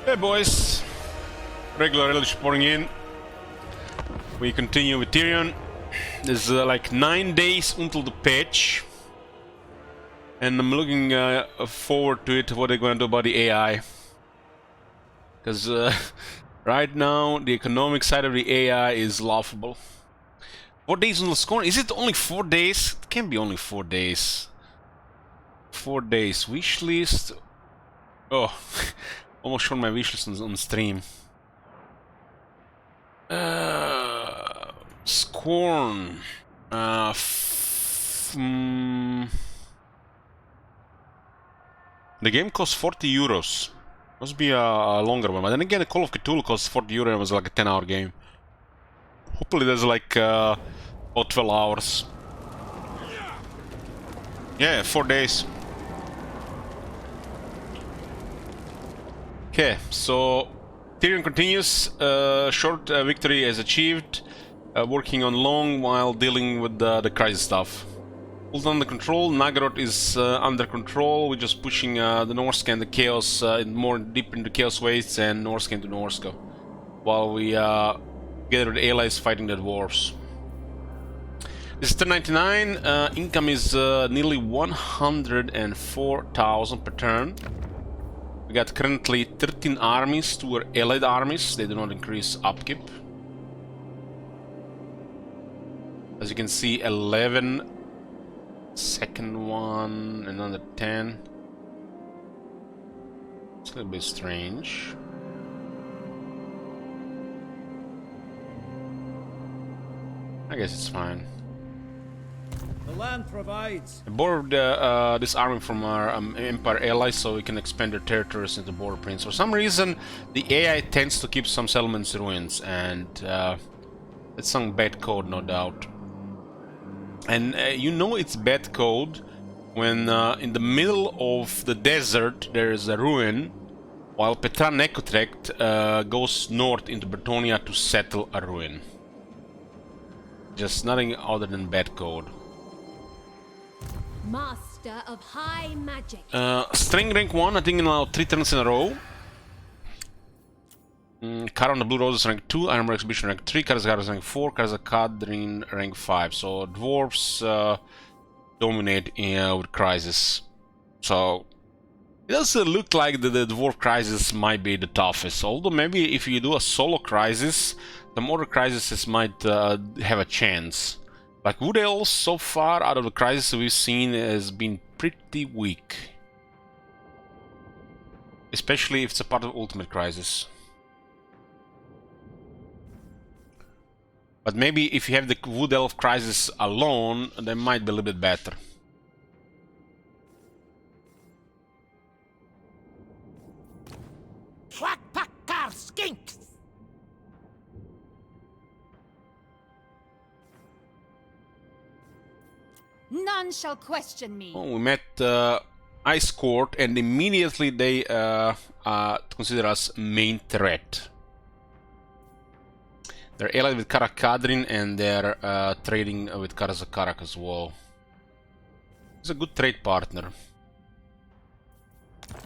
Hey boys, regular Elish pouring in. We continue with Eataine. There's like 9 days until the patch, and I'm looking forward to it. What they're gonna do about the AI, because right now the economic side of the AI is laughable. 4 days until scoring. Is it only 4 days? It can't be only 4 days. 4 days. Wish list. Oh, almost showed my wish list on stream. Scorn. The game costs 40 euros. Must be a longer one. But then again, the Call of Cthulhu costs 40 euros and it was like a 10-hour game. Hopefully there's like about 12 hours. Yeah, 4 days. Okay, so Eataine continues. Short victory is achieved. Working on long while dealing with the crisis stuff. Pulled under control. Nagaroth is under control. We're just pushing the Norscan, the Chaos, more deep into Chaos Wastes, and Norscan to Norska, while we gather the allies fighting the dwarves. This is 1099. Income is nearly 104,000 per turn. We got currently 13 armies, 2 are allied armies. They do not increase upkeep. As you can see, 11. Second one, another 10. It's a little bit strange. I guess it's fine. The land provides. I borrowed this army from our Empire allies so we can expand their territories into border prince. For some reason, the AI tends to keep some settlements ruins, and it's some bad code, no doubt. And you know it's bad code when in the middle of the desert there is a ruin, while Petra Nekotrekt goes north into Bretonia to settle a ruin. Just nothing other than bad code. Master of high magic. String rank 1, I think now 3 turns in a row. Car on the Blue Roses rank 2, Armor Exhibition rank 3, Karazgar rank 4, Karazakadrin rank 5. So dwarves dominate with Crisis. So it does look like the dwarf Crisis might be the toughest. Although maybe if you do a solo Crisis, the other Crises might have a chance. Like Wood Elves so far out of the Crisis we've seen has been pretty weak. Especially if it's a part of Ultimate Crisis. But maybe if you have the Wood Elf Crisis alone, they might be a little bit better. Skinks. None shall question me. Oh, we met Ice Court and immediately they consider us main threat. They're allied with Karakadrin and they're trading with Karazakarak as well. He's a good trade partner.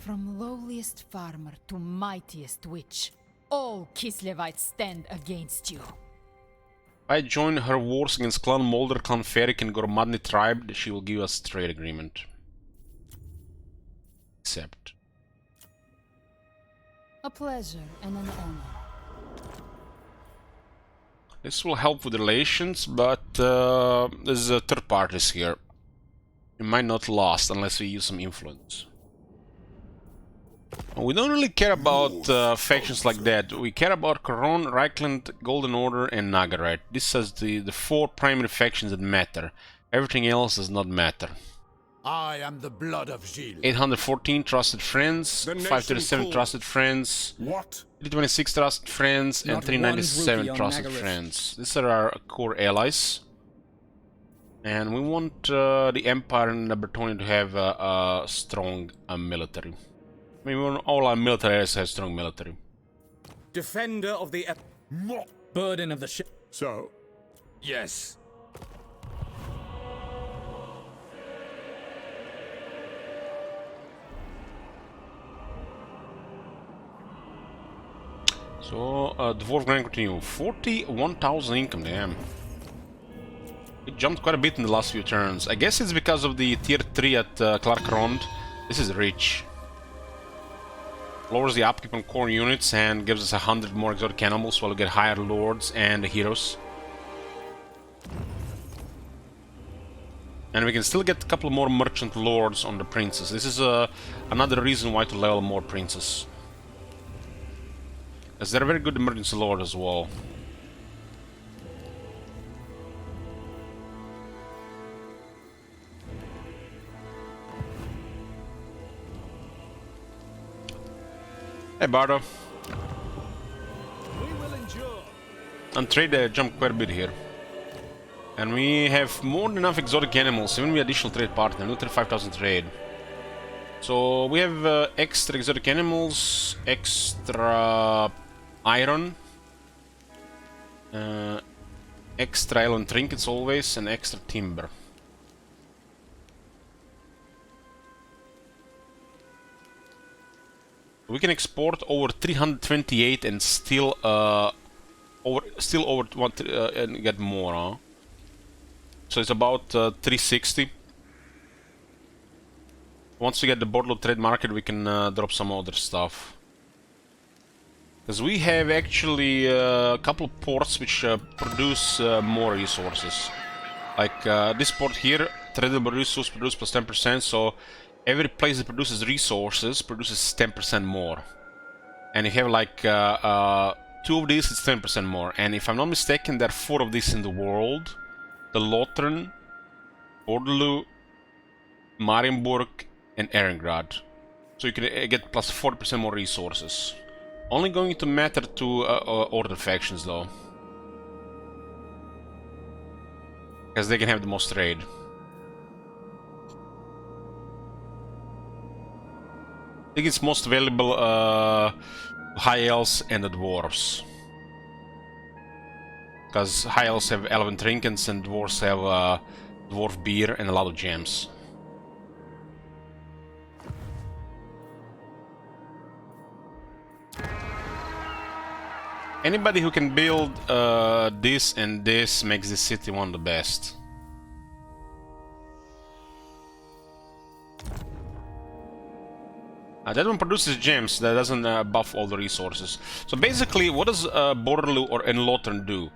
From lowliest farmer to mightiest witch, all Kislevites stand against you. If I join her wars against Clan Molder, Clan Ferik and Gormadni tribe, she will give us trade agreement. Accept. A pleasure and an honor. This will help with relations, but there's third parties here. It might not last unless we use some influence. We don't really care about factions like that. We care about Coron, Reichland, Golden Order, and Nagaret. This is the 4 primary factions that matter. Everything else does not matter. I am the blood of Gilles. 814 trusted friends, 537 trusted friends, What? 326 trusted friends, and Not 397 one trusted rupee on friends. These are our core allies. And we want the Empire and the Bretonia to have a strong military. I mean, we want all our military allies to have strong military. Defender of the burden of the ship. So, yes. So, Dwarf Grand continue. 41,000 income, damn. It jumped quite a bit in the last few turns. I guess it's because of the tier 3 at Clark Rond. This is rich. Lowers the upkeep on core units and gives us 100 more exotic animals while we get higher lords and heroes. And we can still get a couple more merchant lords on the princes. This is another reason why to level more princes. Because they're a very good emergency lord as well. Hey Bardo. We will endure. And trade jumped quite a bit here. And we have more than enough exotic animals, even with additional trade partner, another 5,000 trade. So we have extra exotic animals, extra iron, extra island trinkets always, and extra timber. We can export over 328 and still over what and get more, huh? So it's about 360. Once we get the Bordeaux trade market, we can drop some other stuff. Because we have actually a couple of ports which produce more resources. Like this port here, tradable resource produce plus 10%, so every place that produces resources produces 10% more. And if you have like 2 of these, it's 10% more. And if I'm not mistaken, there are 4 of these in the world. The Lothern, Bordeloo, Marienburg, and Ehrengrad. So you can get plus 40% more resources. Only going to matter to order factions though. Because they can have the most trade. I think it's most valuable High Elves and the Dwarves. Because High Elves have Elven trinkets and Dwarves have Dwarf beer and a lot of gems. Anybody who can build this and this makes this city one of the best. That one produces gems, that doesn't buff all the resources. So basically, what does Bordeloo or Lothern do?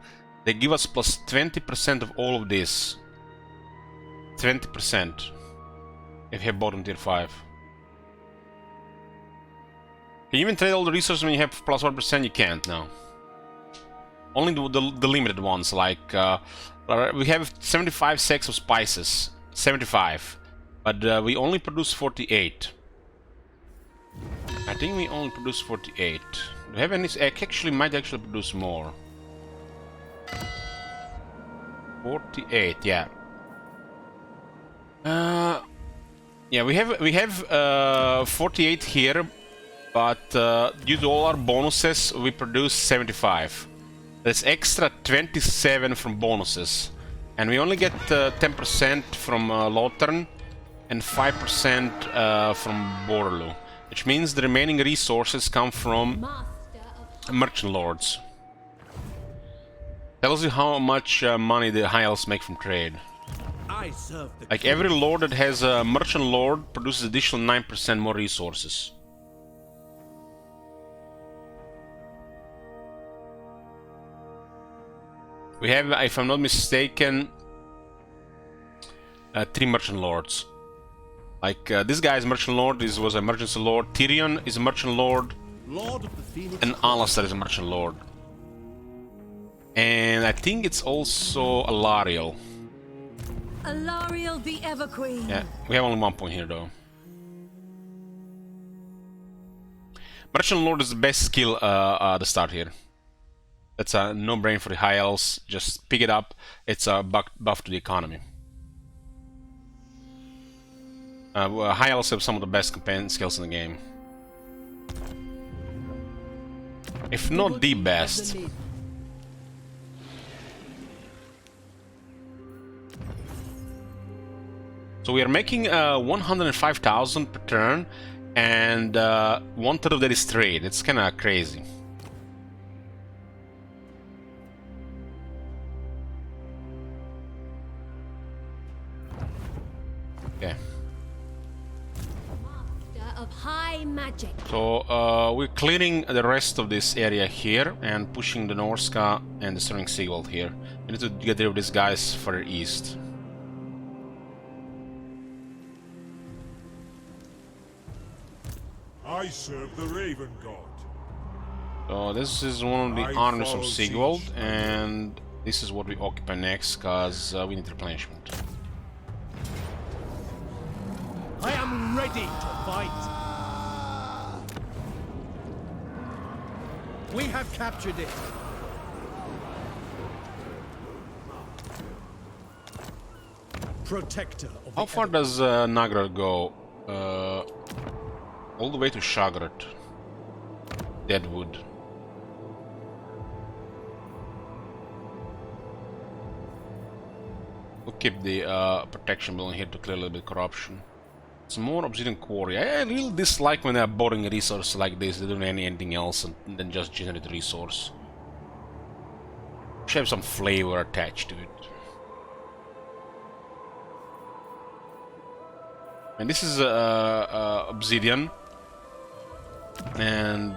They give us plus 20% of all of this. 20%. If you have bottom tier 5. Can you even trade all the resources when you have plus 1%? You can't now. Only the limited ones, like we have 75 sacks of spices. 75. But we only produce 48. I think we only produce 48. Do we have any? Actually, might actually produce more. 48, yeah. Yeah, we have 48 here, but due to all our bonuses, we produce 75. That's extra 27 from bonuses, and we only get 10% from Lothern and 5% from Bordeloo, which means the remaining resources come from merchant lords. Tells you how much money the High Elves make from trade. Like every lord that has a merchant lord produces additional 9% more resources. We have, if I'm not mistaken, 3 merchant lords. Like this guy's merchant lord was a emergency lord. Tyrion is a merchant lord, and Alistair is a merchant lord. And I think it's also Alariel. Alariel the Everqueen. Yeah, we have only 1 point here though. Merchant lord is the best skill at the start here. That's a no-brainer for the High Elves. Just pick it up. It's a buff to the economy. High Elves have some of the best companion skills in the game. If not the best. So we are making 105,000 per turn, and 1/3 of that is trade. It's kind of crazy. high magic. So we're clearing the rest of this area here and pushing the Norska and destroying Sigvald here. We need to get rid of these guys further east. I serve the Raven God. So this is one of the armies of Sigvald, and this is what we occupy next, because we need replenishment. I am ready to fight. We have captured it. Protector of How the far does Nagrad go? All the way to Shagrat. Deadwood. We'll keep the protection building here to clear a little bit corruption. Some more obsidian quarry. I really dislike when they're boring a resource like this. They don't do anything else than just generate resource. Should have some flavor attached to it. And this is obsidian, and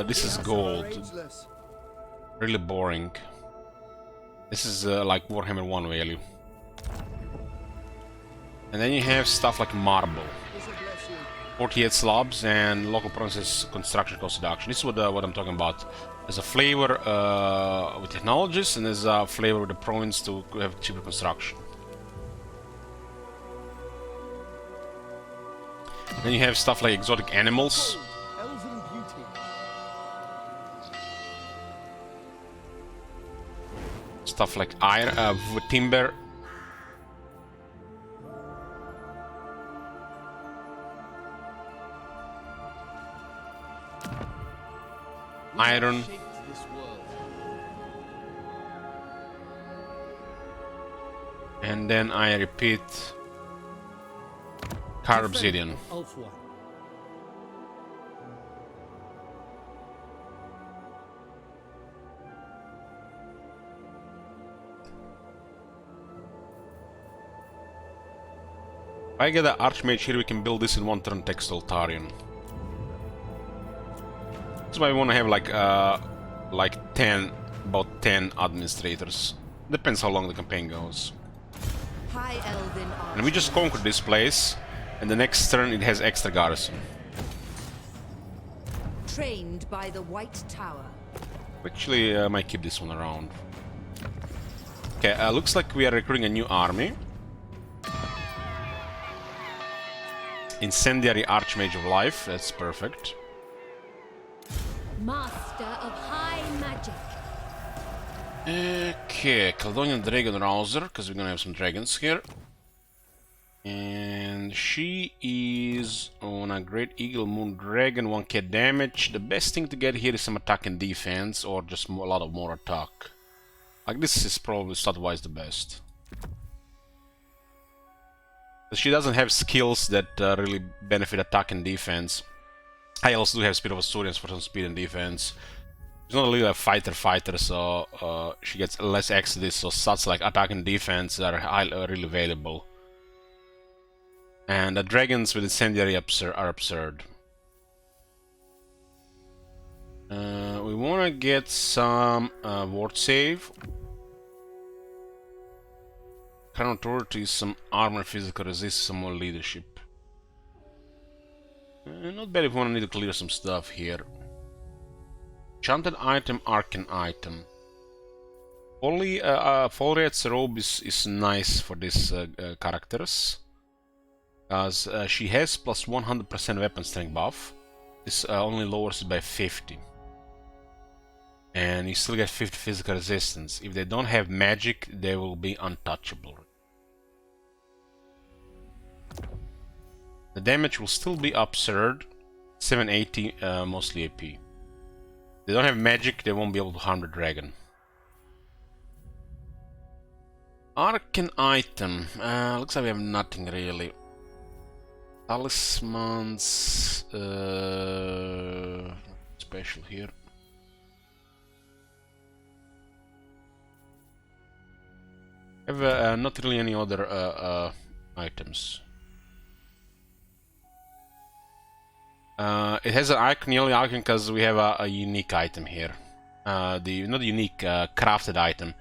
this is gold. Really boring. This is like Warhammer 1 value. And then you have stuff like marble, 48 slabs, and local provinces construction cost reduction. This is what I'm talking about. There's a flavor with technologies, and there's a flavor with the province to have cheaper construction. Then you have stuff like exotic animals. Stuff like iron, timber. Iron. And then I repeat, car obsidian. If I get an Archmage here, we can build this in one turn Textile Tarian. That's why we want to have like about 10 administrators. Depends how long the campaign goes. And we just conquered this place, and the next turn it has extra garrison. Trained by the White Tower. Actually, I might keep this one around. Okay, looks like we are recruiting a new army. Incendiary Archmage of Life, that's perfect. Master of high magic. Okay, Caledonian Dragon Rouser, because we're gonna have some dragons here. And she is on a Great Eagle Moon Dragon, 1k damage. The best thing to get here is some attack and defense, or just a lot of more attack. Like, this is probably stat-wise the best. But she doesn't have skills that really benefit attack and defense. I also do have Speed of Asturians for some speed and defense. She's not really a fighter, so she gets less X to this, so stats like attack and defense are really valuable. And the dragons with incendiary are absurd. We want to get some ward save. Crown authority, some armor, physical resist, some more leadership. Not bad if we want to need to clear some stuff here. Enchanted item, arcane item. Only Folriet's robe is nice for these characters, as she has plus 100% weapon strength buff. This only lowers it by 50. And you still get 50 physical resistance. If they don't have magic, they will be untouchable. The damage will still be absurd, 780, mostly AP. If they don't have magic, they won't be able to harm the dragon. Arcane item, looks like we have nothing really. Talismans, special here. Have not really any other items. It has an icon, yellow icon, because we have a unique item here. Not unique, crafted item.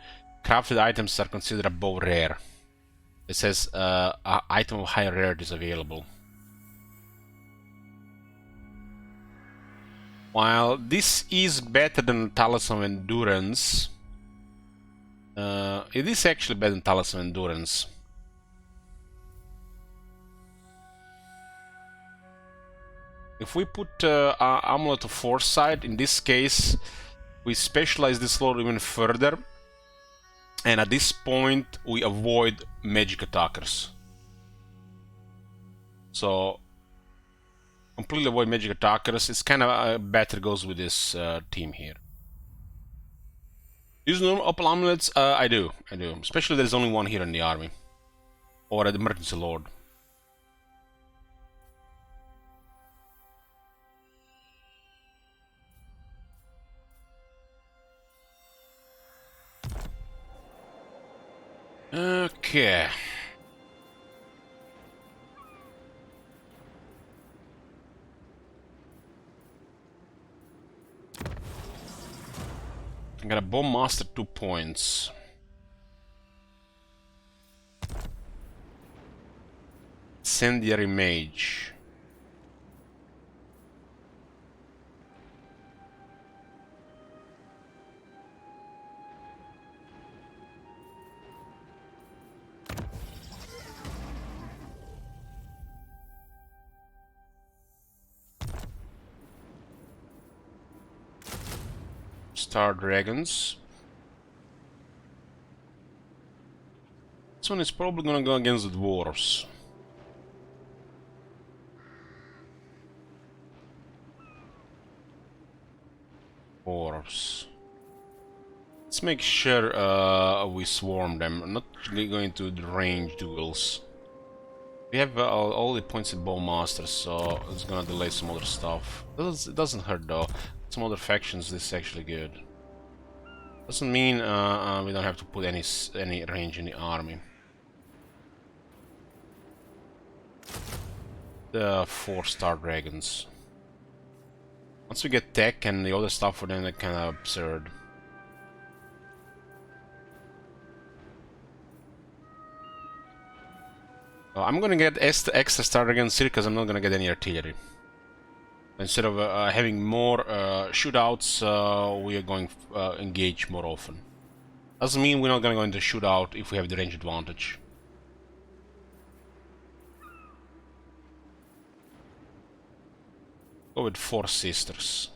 Crafted items are considered above rare. It says an item of high rarity is available. While this is better than Talisman of Endurance, it is actually better than Talisman of Endurance. If we put Amulet of Foresight, in this case, we specialize this lore even further, and at this point we avoid magic attackers. So, completely avoid magic attackers. It's kind of better goes with this team here. Use normal opal amulets? I do. Especially there's only one here in the army. Or at the Emergency Lord. Okay. I got a Bomb Master 2 points. Incendiary Mage. Star Dragons. This one is probably gonna go against the dwarves. Dwarves. Let's make sure we swarm them. I'm not really going to the range duels. We have all the points in Bowmaster, so it's gonna delay some other stuff. It doesn't hurt though. Some other factions, this is actually good. Doesn't mean we don't have to put any range in the army. The 4-star dragons. Once we get tech and the other stuff for them, they're kind of absurd. I'm gonna get extra star dragons here because I'm not gonna get any artillery. Instead of having more shootouts, we are going engage more often. Doesn't mean we're not gonna go into shootout if we have the range advantage. Go with 4 sisters.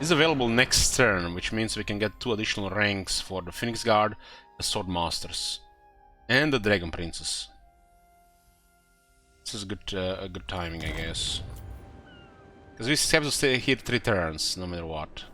Is available next turn, which means we can get 2 additional ranks for the Phoenix Guard, the Sword Masters, and the Dragon Princess. This is good timing, I guess. Because we have to stay here 3 turns, no matter what.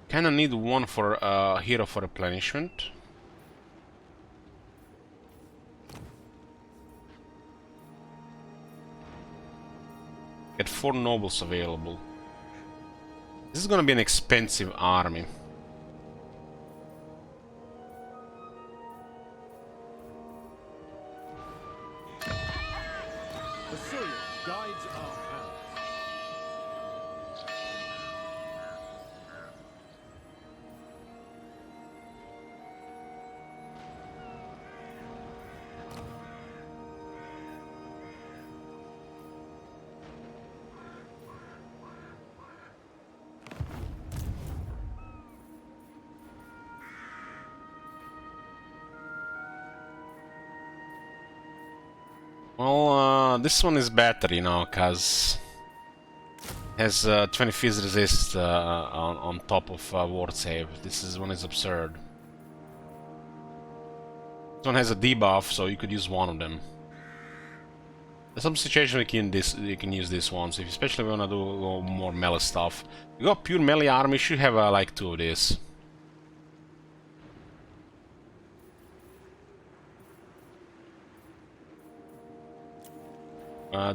Kinda need one for hero for replenishment. Get 4 nobles available. This is gonna be an expensive army. Assyria guides our hands. Well, this one is better, you know, cause it has 20 fizz resist on top of ward save. This one is absurd. This one has a debuff, so you could use one of them. There's some situation we can use this one, so especially if we wanna do more melee stuff. You got pure melee army, you should have like 2 of these.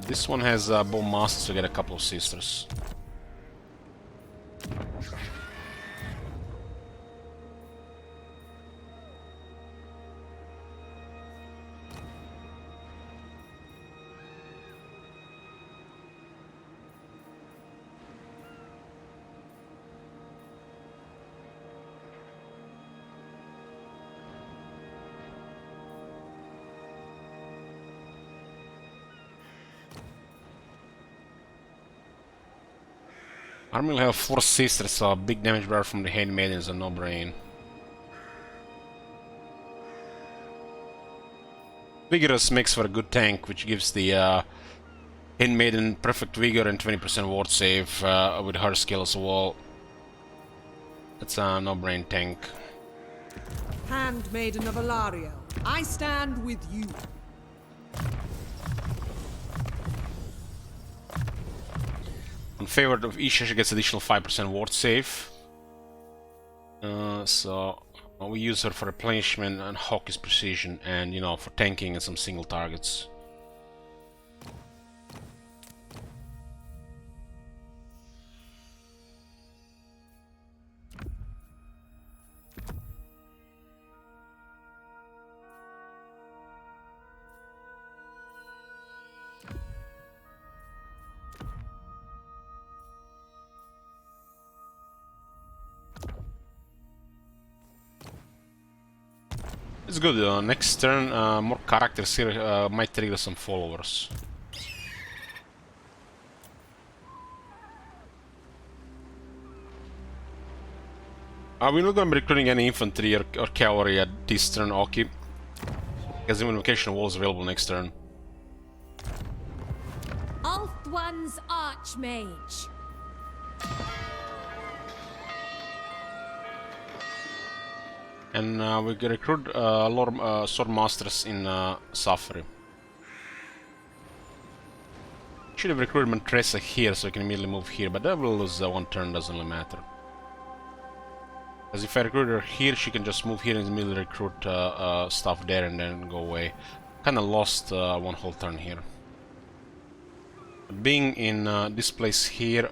This one has Bone Masters to get a couple of sisters. Army will have 4 sisters, so a big damage bar from the Handmaiden is a no-brain. Vigorous makes for a good tank, which gives the Handmaiden perfect vigor and 20% ward save with her skill as well. That's a no-brain tank. Handmaiden of Alario, I stand with you. In favor of Isha, she gets additional 5% ward save. So we use her for replenishment and Hawk's precision, and you know, for tanking and some single targets. It's good. Next turn, more characters here might trigger some followers. We're not going to be recruiting any infantry or cavalry at this turn, Oki, because the invocation wall is available next turn. Ulthuan's Archmage. And we can recruit a lot of sword masters in Safari. Should have recruited Mantresa here, so we can immediately move here, but that will lose 1 turn, doesn't really matter. Because if I recruit her here, she can just move here and immediately recruit stuff there and then go away. Kinda lost 1 whole turn here. But being in this place here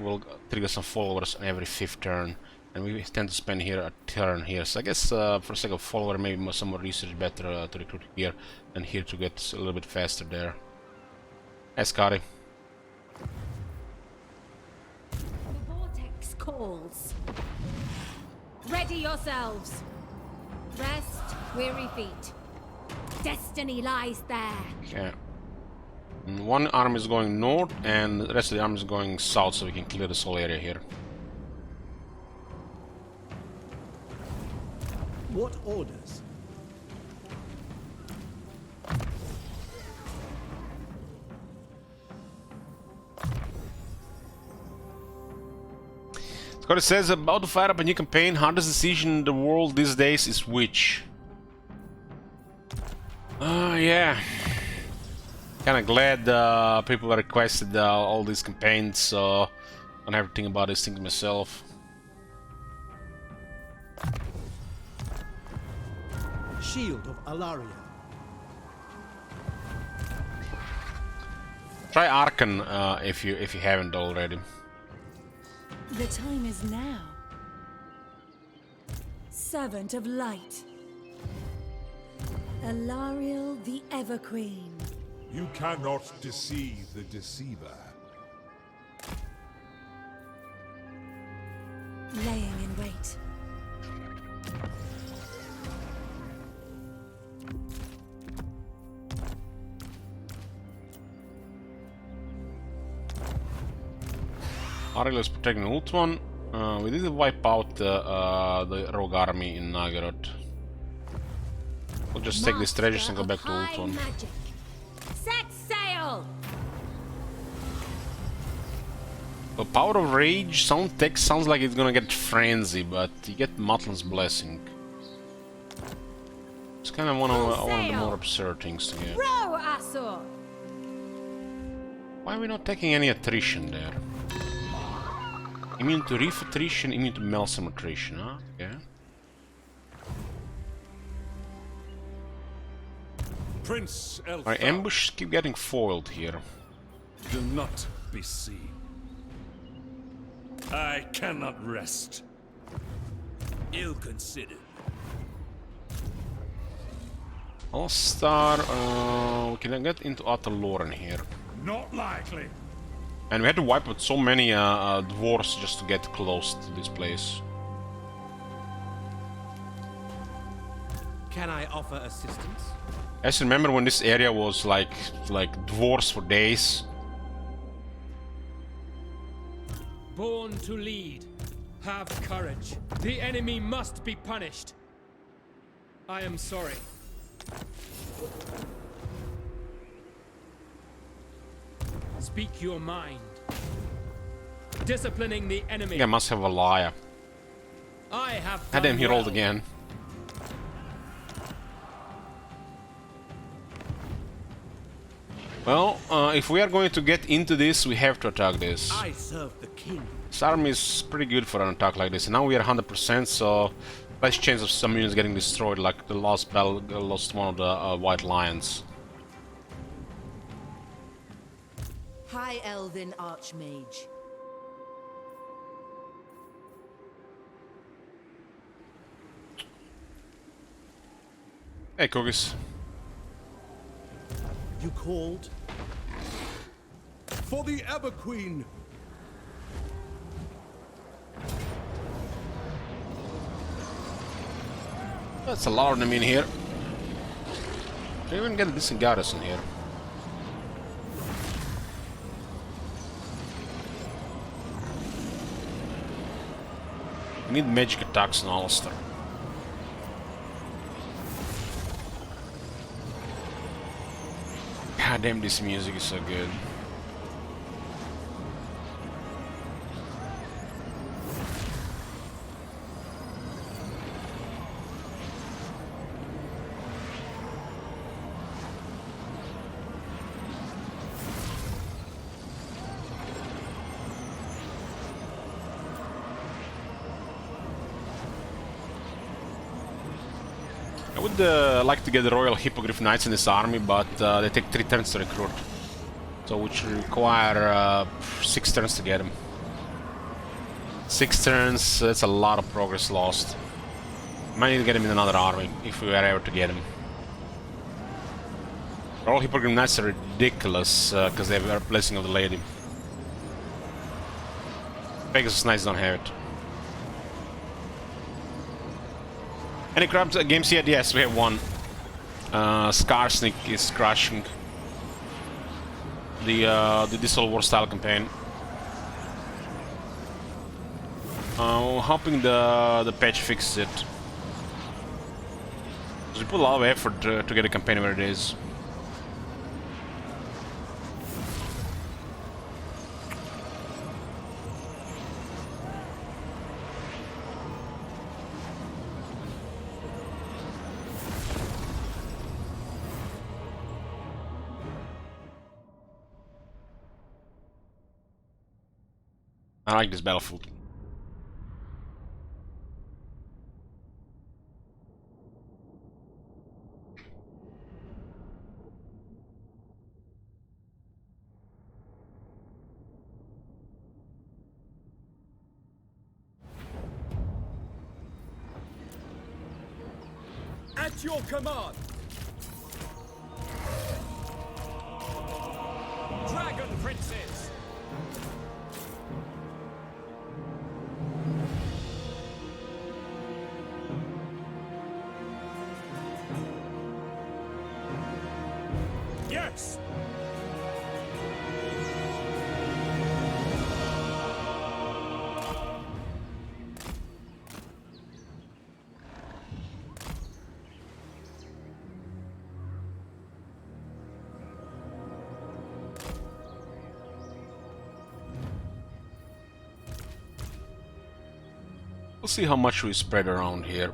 will trigger some followers on every 5th turn. And we tend to spend here a turn here, so I guess for the sake of follower, maybe some more research better to recruit here and here to get a little bit faster there. Hey, Scotty. The vortex calls. Ready yourselves. Rest, weary feet. Destiny lies there. Okay. And 1 arm is going north, and the rest of the arm is going south, so we can clear this whole area here. What orders? Scotty says, about to fire up a new campaign, hardest decision in the world these days is which? Yeah. Kinda glad people requested all these campaigns, so I don't have to think about these things myself. Shield of Alaria. Try Archon if you haven't already. The time is now. Servant of Light. Alariel the Everqueen. You cannot deceive the deceiver. Laying in wait. Ariel is protecting Ulthuan. We did wipe out the rogue army in Nagaroth. We'll just take these treasures and go back to Ulthuan. Magic. Set sail. The Power of Rage sound text sounds like it's gonna get Frenzy, but you get Mutland's Blessing. It's kind of one of the more absurd things to get. Row, Asur. Why are we not taking any attrition there? Immune to reef attrition, immune to Melsom attrition, huh? Yeah. Prince Elf. Our ambush keep getting foiled here. Do not be seen. I cannot rest. Ill considered. All-Star, we can get into Ataloran here. Not likely. And we had to wipe out so many dwarves just to get close to this place. Can I offer assistance? I just remember when this area was like dwarves for days. Born to lead. Have courage. The enemy must be punished. I am sorry. Speak your mind. Disciplining the I enemy. think I must have a liar. I have Ah, damn, he done rolled well. again. Well, if we are going to get into this, we have to attack this. I serve the king. This army is pretty good for an attack like this. And now we are 100%, so less chance of some units getting destroyed, like the last battle lost one of the White Lions. High Elven Archmage. Hey, cookies. You called? For the Everqueen. That's a lot of them in here. Can even get a decent garrison here. We need magic attacks on Alistair. God damn, this music is so good. I would like to get the Royal Hippogriff Knights in this army, but they take 3 turns to recruit. So which require 6 turns to get them. 6 turns, that's a lot of progress lost. Might need to get him in another army, if we were ever to get him. Royal Hippogriff Knights are ridiculous, because they have a Blessing of the Lady. Pegasus Knights don't have it. Any crabs games yet? Yes, we have one. Skarsnik is crushing the Dissolve War style campaign. Hoping the patch fixes it. We put a lot of effort to get a campaign where it is. I like this battlefield. At your command. Dragon Princes. Yes. We'll see how much we spread around here.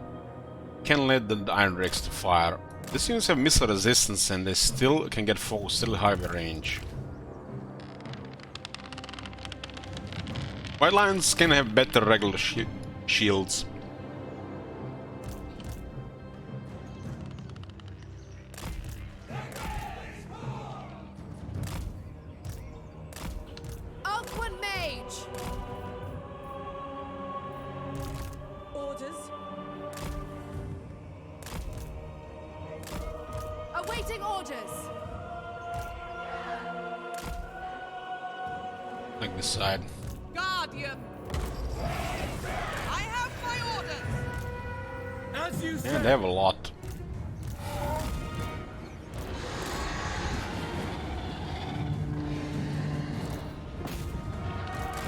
Can let the Iron Drakes to fire. These units have missile resistance and they still can get focused, still have a range. White lions can have better regular shields. Alcuin Mage! Orders. Awaiting orders! Like this side. Guardian. I have my orders. As you Yeah, say. they have a lot.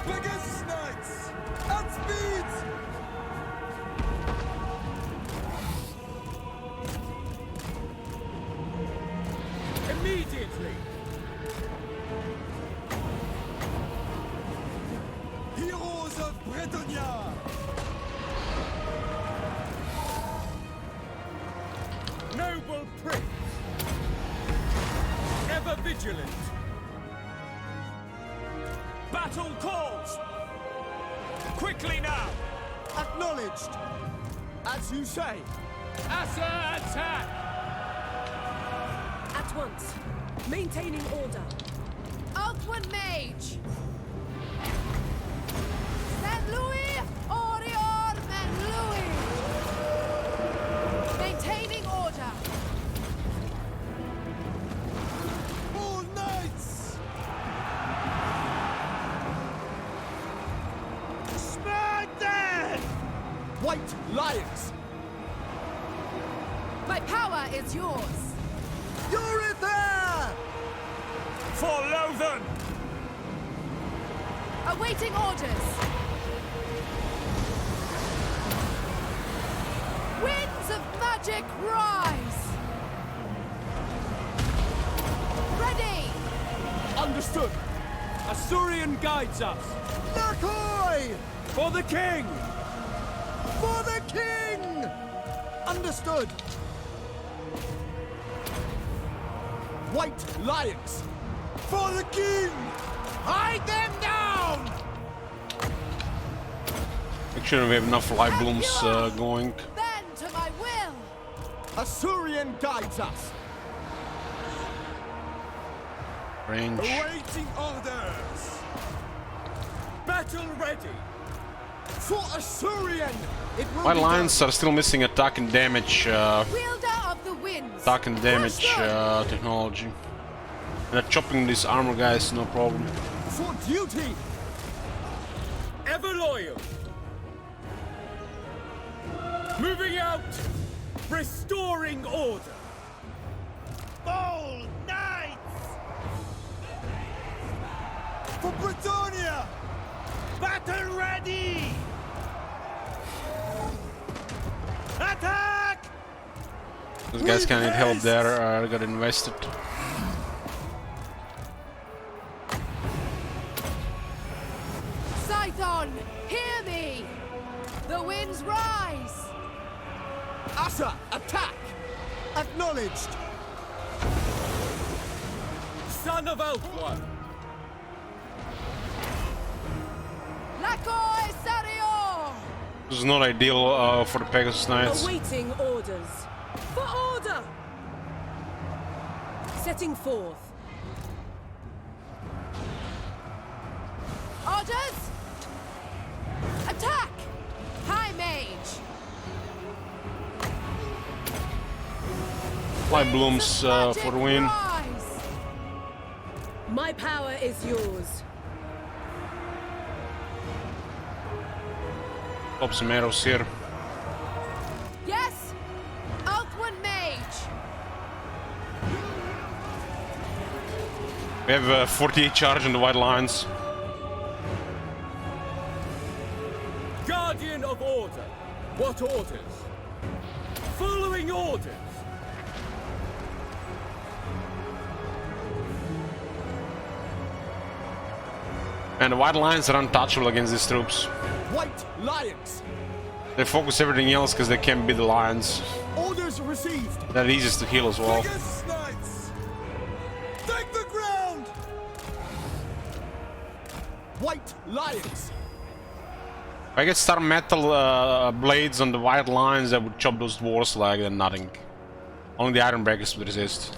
Pegasus Knights! At speed! Immediately. Heroes of Bretonia! Noble prince. Ever vigilant. Battle calls. Quickly now. Acknowledged! As you say. Assa attack. At once. Maintaining order. Alcuin Mage! St. Louis, Orior, and Louis! Maintaining order! All knights! Smack them! White lions! My power is yours! Eureka! For Lothan. Awaiting orders! Winds of magic rise! Ready! Understood. Asturian guides us. Nakoi! For the king. For the king! Understood! White lions! For the king! Hide them down! Make sure we have enough light blooms going. Bend to my will! Asturian guides us! Range. Awaiting orders! Battle ready. For Asturian! It will White be lions are still missing attack and damage, Wielder of the winds! technology. And chopping these armor guys, no problem. done. For duty! Ever loyal. Moving out. Restoring order. Bold knights! For Bretonia! Battle ready! Attack! Those guys can need help haste! there, got invested. Scython, hear me! The winds rise! Asa, attack! Acknowledged! Son of Alcuin. Lakoi Sario! This is not ideal for the Pegasus Knights. Awaiting orders. For order! Setting forth. Orders! Attack! High Mage! Light blooms for the win. Rise! My power is yours. Pop some arrows here. Yes! Alcuin Mage! We have 48 charge on the White Lions. Guardian of order. What orders? Following orders. And the White Lions are untouchable against these troops. White lions! They focus everything else because they can't beat the Lions. Orders received! They're easiest to heal as well. Pegasus Knights! Take the ground! White lions! If I get star metal blades on the white lines that would chop those dwarves like, then nothing. Only the iron breakers would resist.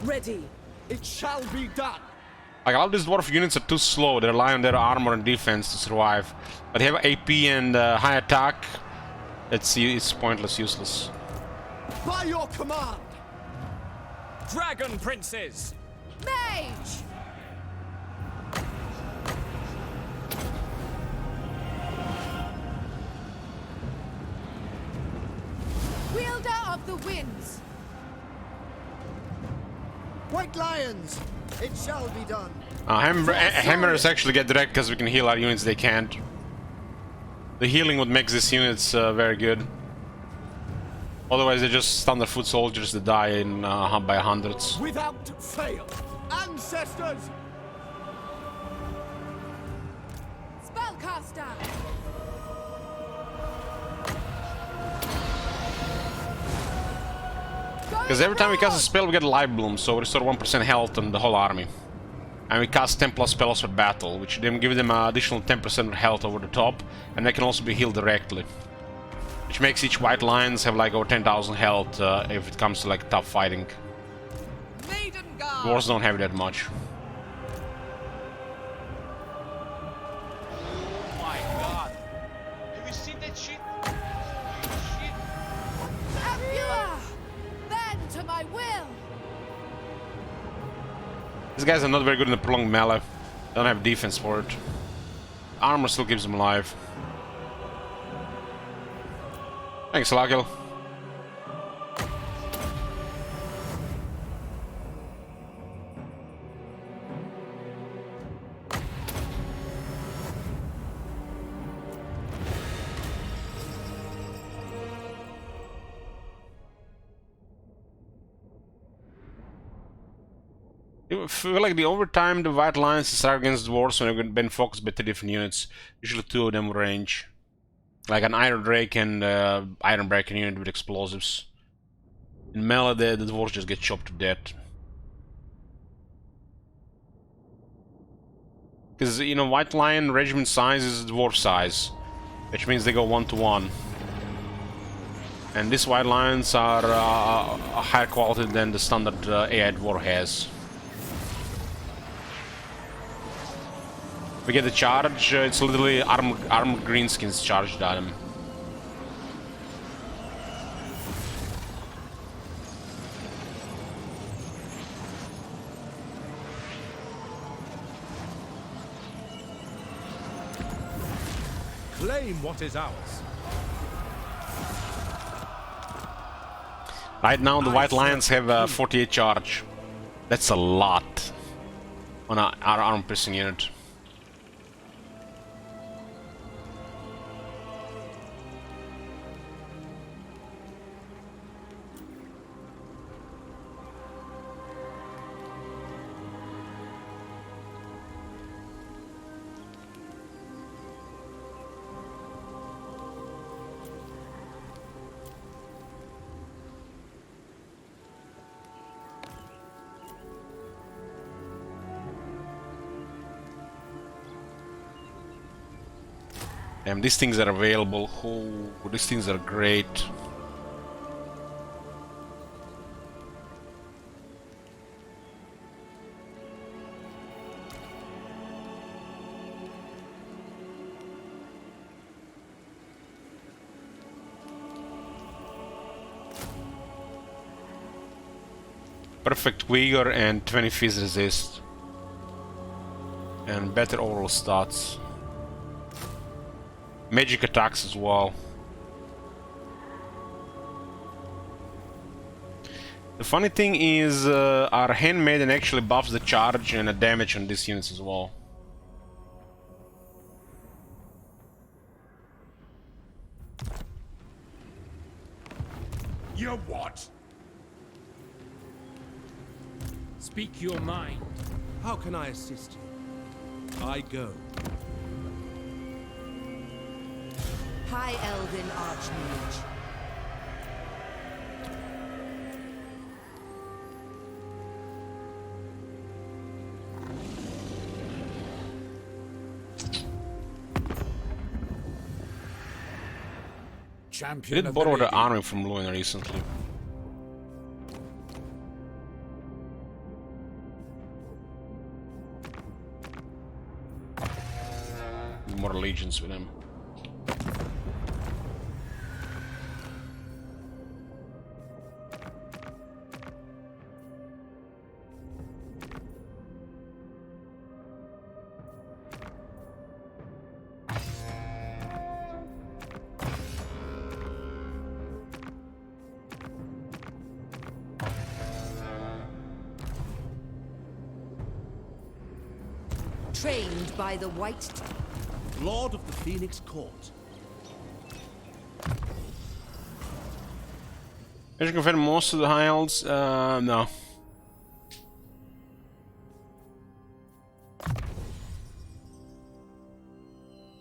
Ready. It shall be done. Like, all these dwarf units are too slow. They rely on their armor and defense to survive. But they have AP and high attack. It's pointless, useless. By your command. Dragon princes! Mage! Wielder of the winds! White lions. It shall be done. Hammers actually get direct because we can heal our units, they can't. The healing what makes these units very good. Otherwise they're just standard foot soldiers that die in by hundreds. Without fail. Ancestors. Spellcaster! Because every time we cast a spell we get a life bloom, so we restore 1% health on the whole army. And we cast 10 plus spells for battle, which then give them an additional 10% of health over the top, and they can also be healed directly. Which makes each white lions have like over 10,000 health if it comes to like tough fighting. Maiden guard! Dwarves don't have that much. My god. Have you seen that shit? Shit. Abua! Bend to my will! These guys are not very good in the prolonged melee. Don't have defense for it. Armor still keeps them alive. Thanks, Lagil. I feel like the overtime the white lions start against dwarves when they've been focused by 2 different units. Usually 2 of them range. Like an Iron Drake and Iron Breaker unit with explosives. In melee the dwarves just get chopped to death. Because, you know, white lion regiment size is dwarf size. Which means they go 1-to-1. And these white lions are higher quality than the standard AI dwarf has. We get the charge, it's literally armored greenskins charged at him. Claim what is ours. Right now the white lions have 48 charge. That's a lot on our armor piercing unit. Damn, these things are available. Oh, these things are great. Perfect vigor and 20 fizz resist. And better overall stats. Magic attacks as well. The funny thing is, our handmaiden actually buffs the charge and the damage on these units as well. You what? Speak your mind. How can I assist you? I go. High Elven Archmage. We champion did of borrow the lady. army from Luin recently. More allegiance with him. Trained by the White... Lord of the Phoenix Court. Did you confirm most of the high elves? No.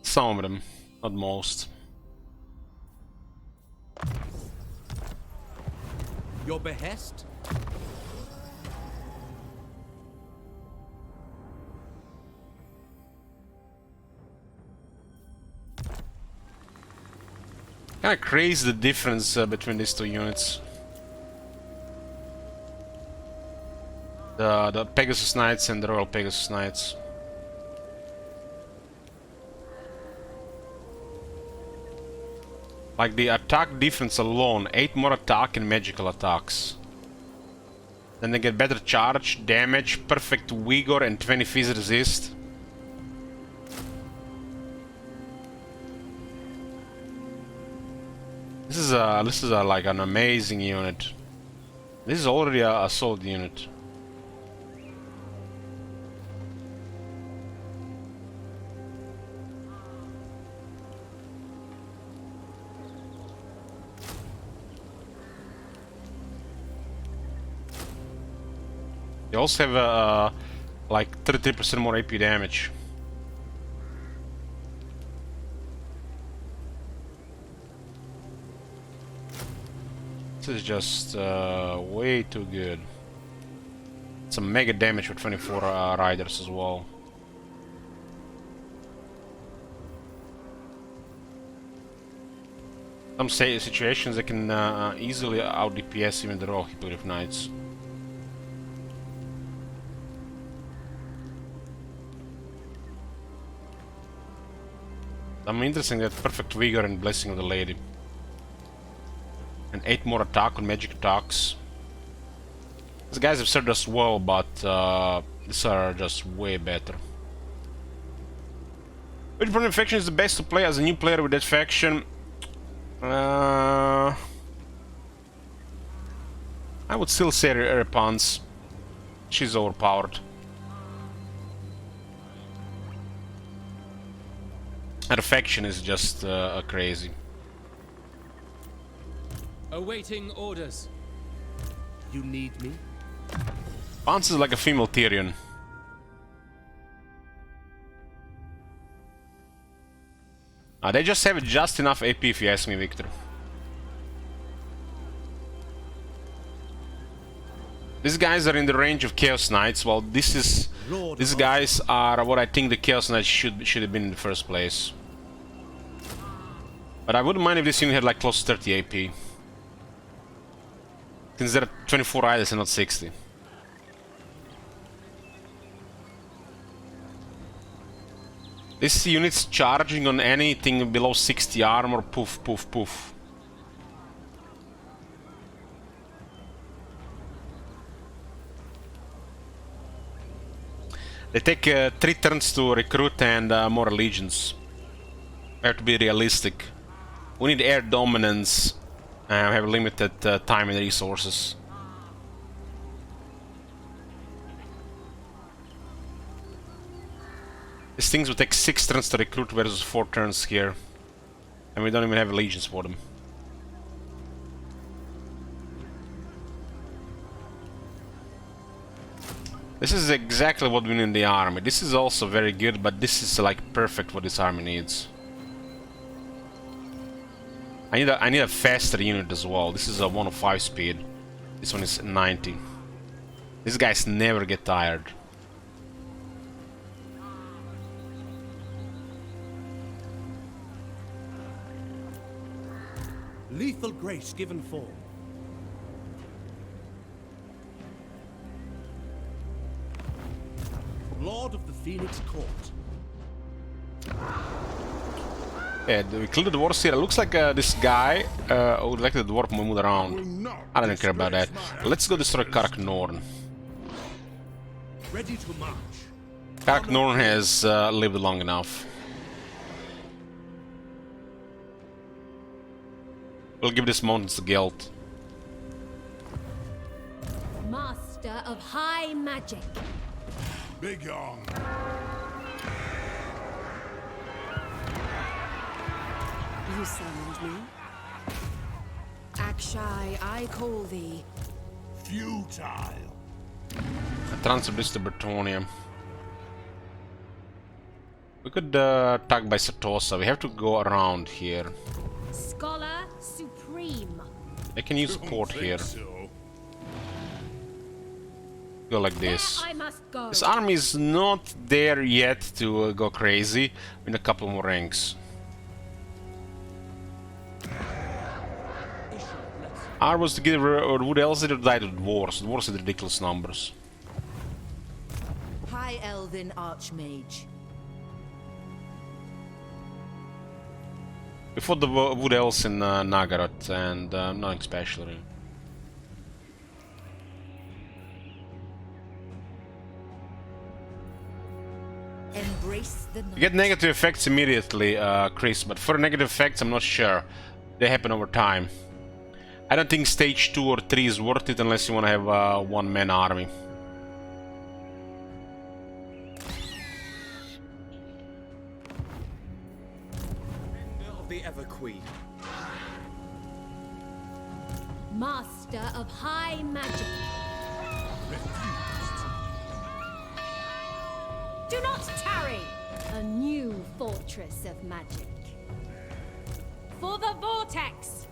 Some of them, not most. Your behest? Kinda crazy the difference between these two units. The Pegasus Knights and the Royal Pegasus Knights. Like the attack defense alone, 8 more attack and magical attacks. Then they get better charge, damage, perfect vigor and 20 phys resist. This is like an amazing unit. This is already a solid unit. They also have like 33% more AP damage. This is just way too good. It's a mega damage with 24 riders as well. Some situations they can easily out DPS even the Royal Hippogriff Knights. I'm interested in that perfect vigor and blessing of the lady. And 8 more attack on magic attacks. These guys have served us well, but these are just way better. Which Burning faction is the best to play as a new player with that faction? I would still say Eataine. She's overpowered. Her faction is just crazy. Awaiting orders. You need me? Pants is like a female Tyrion. They just have just enough AP if you ask me, Victor. These guys are in the range of Chaos Knights, while these guys are what I think the Chaos Knights should have been in the first place. But I wouldn't mind if this unit had like close to 30 AP. Since there are 24 riders and not 60. This unit's charging on anything below 60 armor, poof, poof, poof. They take 3 turns to recruit and more allegiance. We have to be realistic. We need air dominance. We have limited time and resources. These things will take 6 turns to recruit versus 4 turns here. And we don't even have allegiance for them. This is exactly what we need in the army. This is also very good, but this is like perfect what this army needs. I need a faster unit as well. This is a 105 speed. This one is 90. These guys never get tired. Lethal grace given form. Lord of the Phoenix Court. Yeah, we killed the dwarves here. It looks like this guy would like the dwarf move around. I don't care about that. Let's go destroy Karak Norn. Ready to march. Karak Norn has lived long enough. We'll give this mountains the guild. Master of high magic. Begone. You summoned me? Akshai, I call thee. Futile. Transfer this to Bretonnia. We could attack by Satosa. We have to go around here. Scholar supreme. I can use port here. Go like this. There I must go. This army is not there yet to go crazy. We need a couple more ranks. R was to give or would else it die to dwarves. Dwarves had ridiculous numbers. High Elven Archmage. We fought the wood elves in Nagaroth and nothing special really. Embrace the You get negative effects immediately, Chris, but for negative effects I'm not sure. They happen over time. I don't think stage 2 or 3 is worth it unless you want to have a one-man army. Of the Ever Queen. Master of high magic. Do not tarry. A new fortress of magic. For the vortex.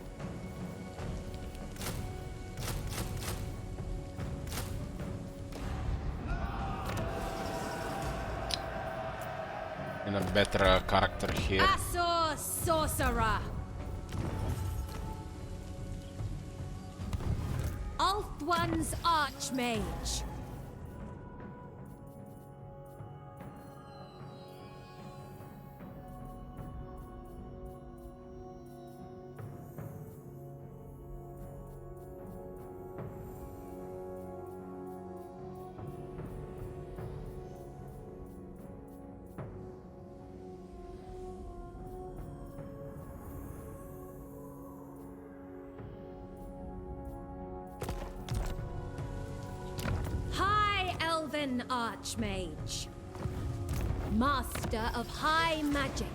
In a better character here. Asor sorcerer. Ulthuan's archmage. Elven Archmage. Master of high magic.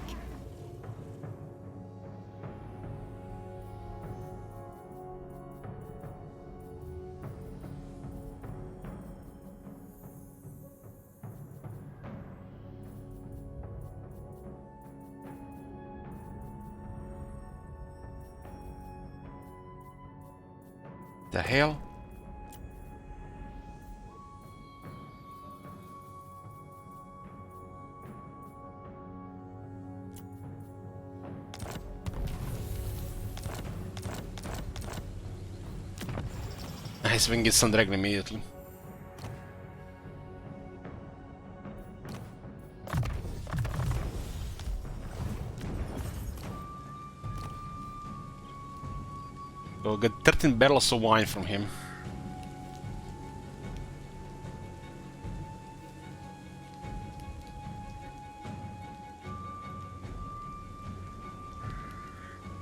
The hell? Nice, we can get some dragon immediately. We'll get 13 barrels of wine from him.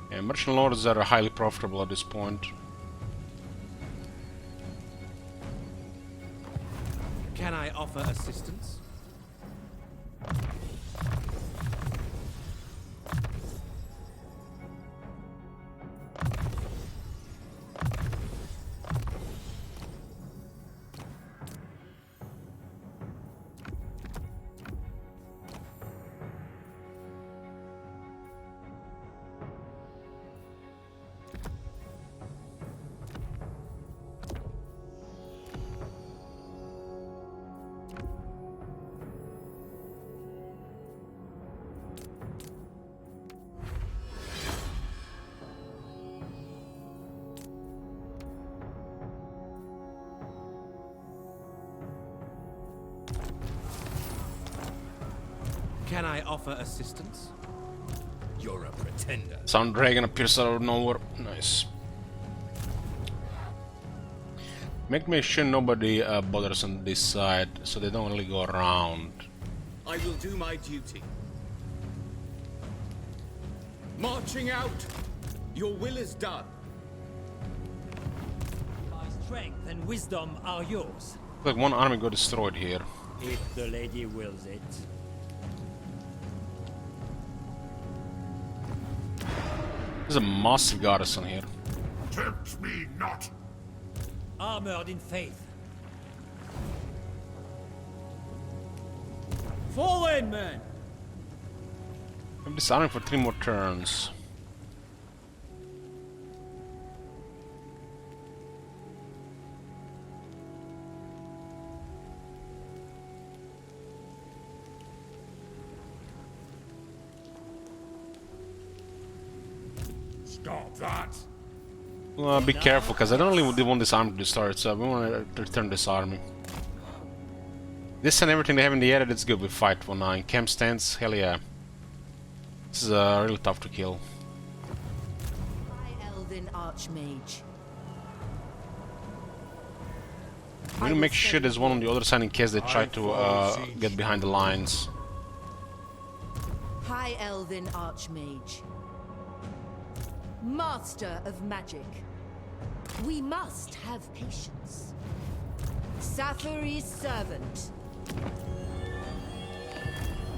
Yeah, merchant lords are highly profitable at this point. Can I offer assistance? Can I offer assistance? You're a pretender. Sound dragon appears out of nowhere. Nice. Make sure nobody bothers on this side, so they don't really go around. I will do my duty. Marching out! Your will is done. My strength and wisdom are yours. Like one army got destroyed here. If the lady wills it. There's a massive garrison here. Tempt me not. Armored in faith. Fall in, men! I'm disarming for 3 more turns. Stop that. Well, be careful, because I don't really want this army to start, so we want to return this army. This and everything they have in the area, that's good. We fight for 9. Camp stands, hell yeah. This is really tough to kill. High Elven Archmage. We need to make sure there's one on the other side in case they try to get behind the lines. High Elven Archmage. Master of Magic. We must have patience. Safari's Servant.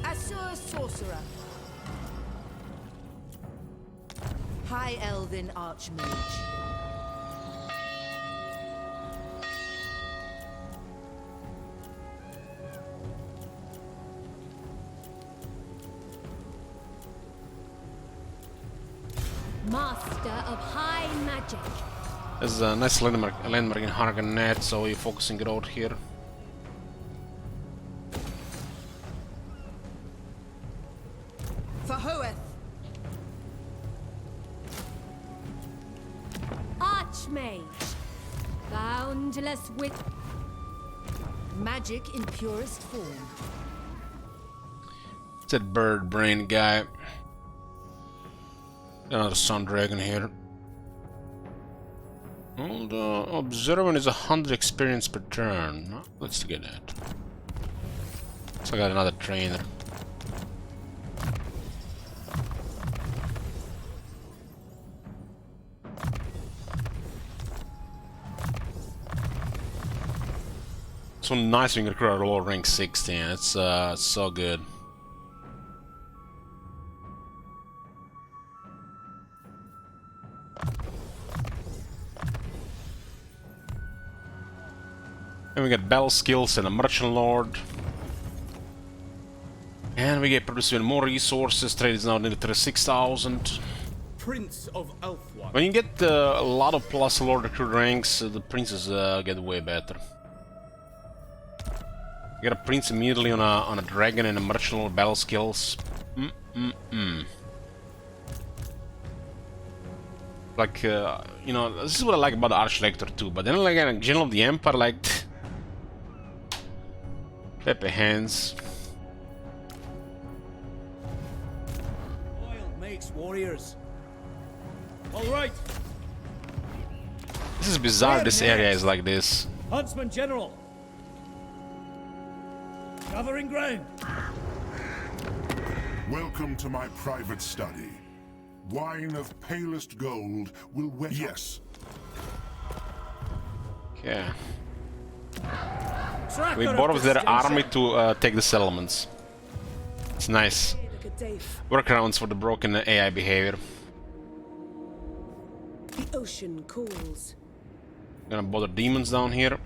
Asur Sorcerer. High Elven Archmage. Master of high magic. There's a nice landmark in Harganet, so we're focusing it out here. For Hoeth. Archmage. Boundless wit. Magic in purest form. It's that bird brain guy. Another sun dragon here. Well, the observant is 100 experience per turn. Let's get that. So I got another trainer. So nice when you recruit a low rank 16. It's so good. And we get battle skills and a merchant lord. And we get producing more resources. Trade is now nearly 36,000. Prince of Elfwine. When you get a lot of plus lord recruit ranks, the princes get way better. You get a prince immediately on a dragon and a merchant lord battle skills. Like you know, this is what I like about the Archlector too. But then like a General of the Empire, like Pepe hands. Oil makes warriors. All right. This is bizarre. This area is like this. Huntsman General. Covering ground. Welcome to my private study. Wine of palest gold will wet. Yes. Okay. We borrowed their army to take the settlements. It's nice. Workarounds for the broken AI behavior. The ocean calls. Gonna bother demons down here.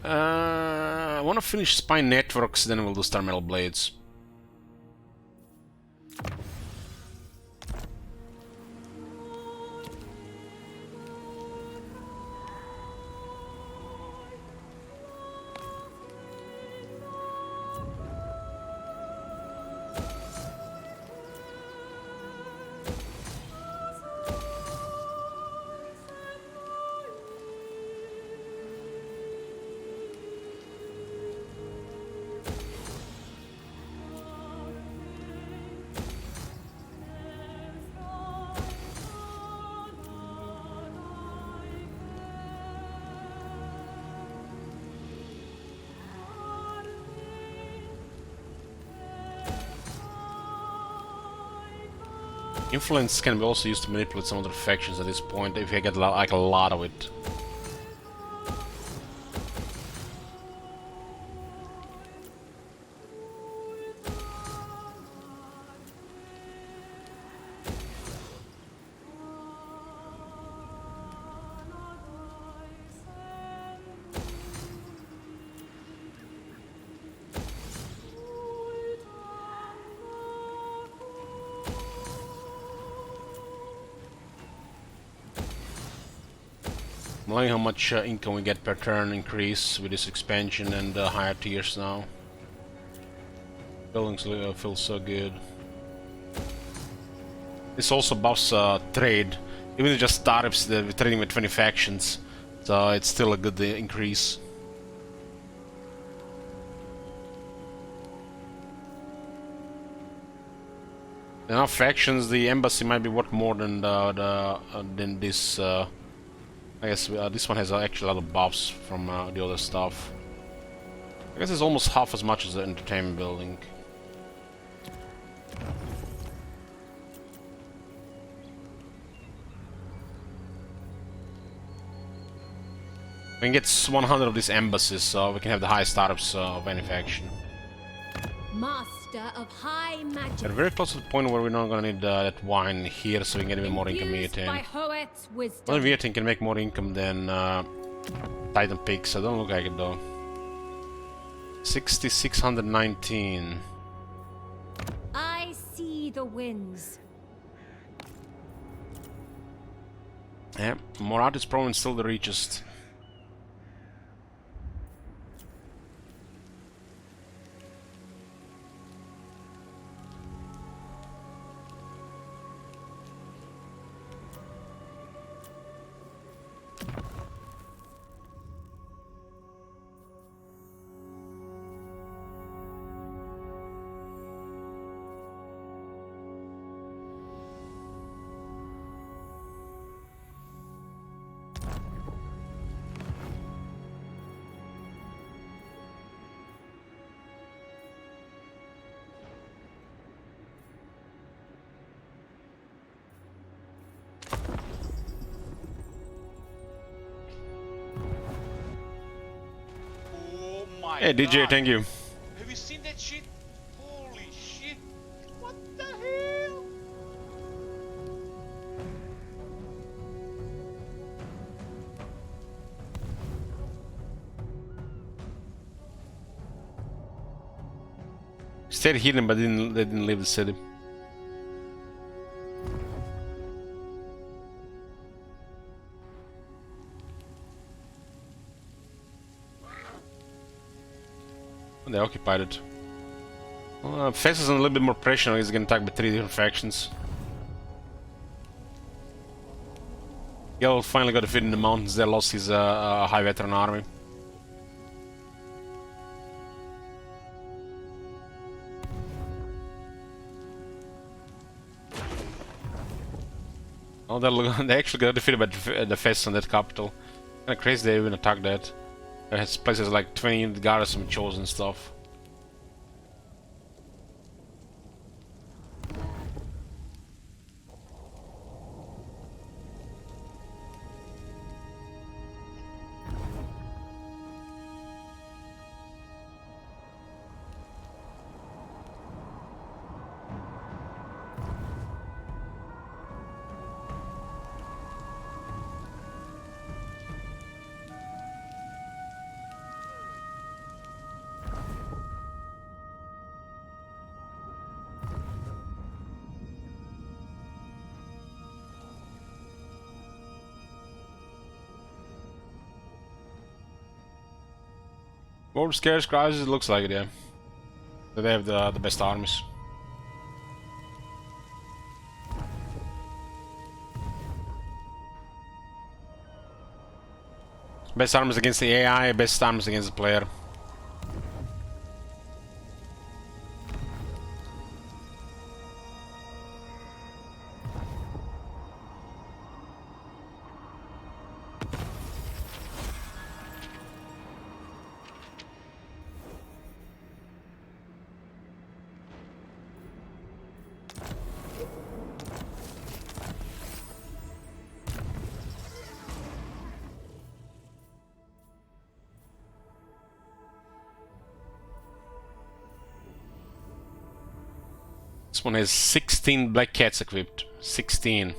I want to finish Spine Networks, then we'll do Star Metal Blades. Influence can be also used to manipulate some other factions at this point if you get like a lot of it. I'm liking how much income we get per turn increase with this expansion and higher tiers now. Buildings feel so good. This also buffs trade, even if it just tariffs that we're trading with 20 factions, so it's still a good increase. Enough factions, the embassy might be worth more than than this. I guess this one has actually a lot of buffs from the other stuff. I guess it's almost half as much as the entertainment building. We can get 100 of these embassies, so we can have the highest startups of any faction. Master of high magic. We're very close to the point where we're not gonna need that wine here, so we can get even more income. Infused by Eataine. Hoeth's wisdom. Well, Eataine can make more income than Titan Peaks, so don't look like it though. 6,619. I see the winds. Yeah, Moratis province still the richest. Oh my Hey DJ, God. thank you. Have you seen that shit? Holy shit! What the hell? Stayed hidden, but they didn't leave the city. They occupied it. Faces on a little bit more pressure now. He's getting attacked by 3 different factions. Yellow finally got defeated in the mountains. They lost his high veteran army. Oh, they actually got defeated by the Fest on that capital. Kinda crazy they even attacked that. It has places like 20 unit garrison chosen stuff. World Scarce Crisis, it looks like it, yeah. So they have the best armies. Best armies against the AI, best armies against the player. This one has 16 black cats equipped. 16.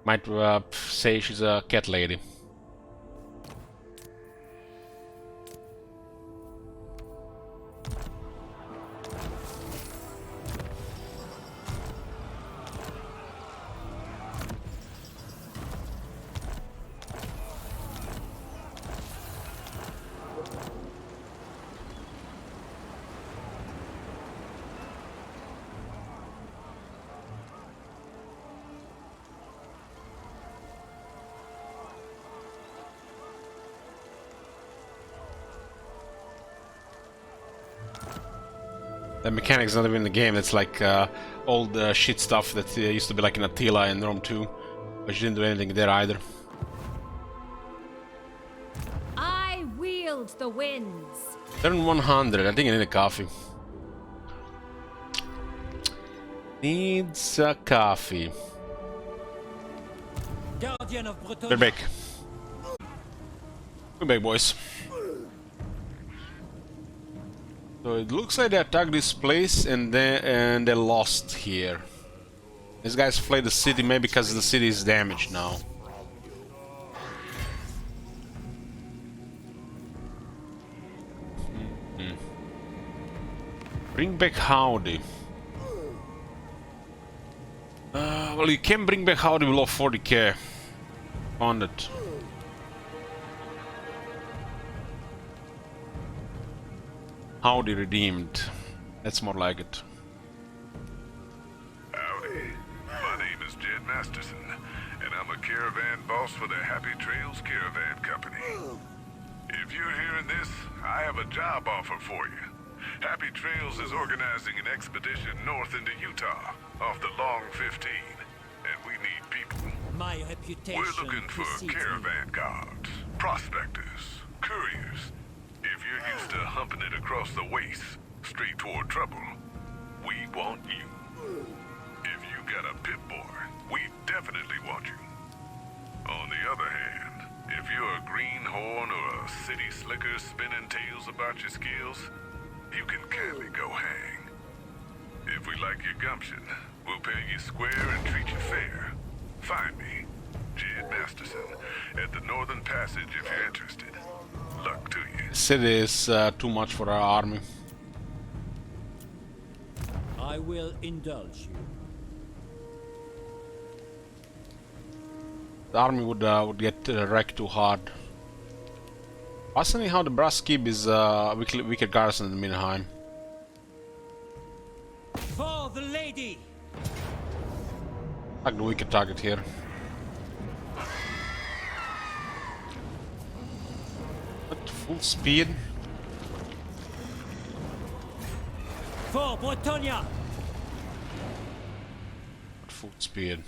Might say she's a cat lady. The mechanic's not even in the game. It's like old shit stuff that used to be like in Attila and Rome 2, but you didn't do anything there either. I wield the winds. Turn 100. I think I need a coffee. Needs a coffee. Guardian of Bretagne. We're back. We're back, boys. So it looks like they attacked this place and they lost here. These guys fled the city maybe because the city is damaged now. Bring back Howdy. Well, you can bring back Howdy below 40k. Found it. Howdy redeemed. That's more like it. Howdy. My name is Jed Masterson, and I'm a caravan boss for the Happy Trails Caravan Company. If you're hearing this, I have a job offer for you. Happy Trails is organizing an expedition north into Utah, off the Long 15, and we need people. My reputation We're looking for precedes caravan guards, prospectors, couriers. If you're used to humping it across the waste, straight toward trouble, we want you. If you got a pit boy, we definitely want you. On the other hand, if you're a greenhorn or a city slicker spinning tales about your skills, you can kindly go hang. If we like your gumption, we'll pay you square and treat you fair. Find me, Jed Masterson, at the Northern Passage if you're interested. Luck to you. City is too much for our army. I will indulge you. The army would get wrecked too hard. Fascinating how the brass keep is weaker garrison than Minheim. For the lady. Like the weaker target here. What, full speed? For Bretagne. What full speed?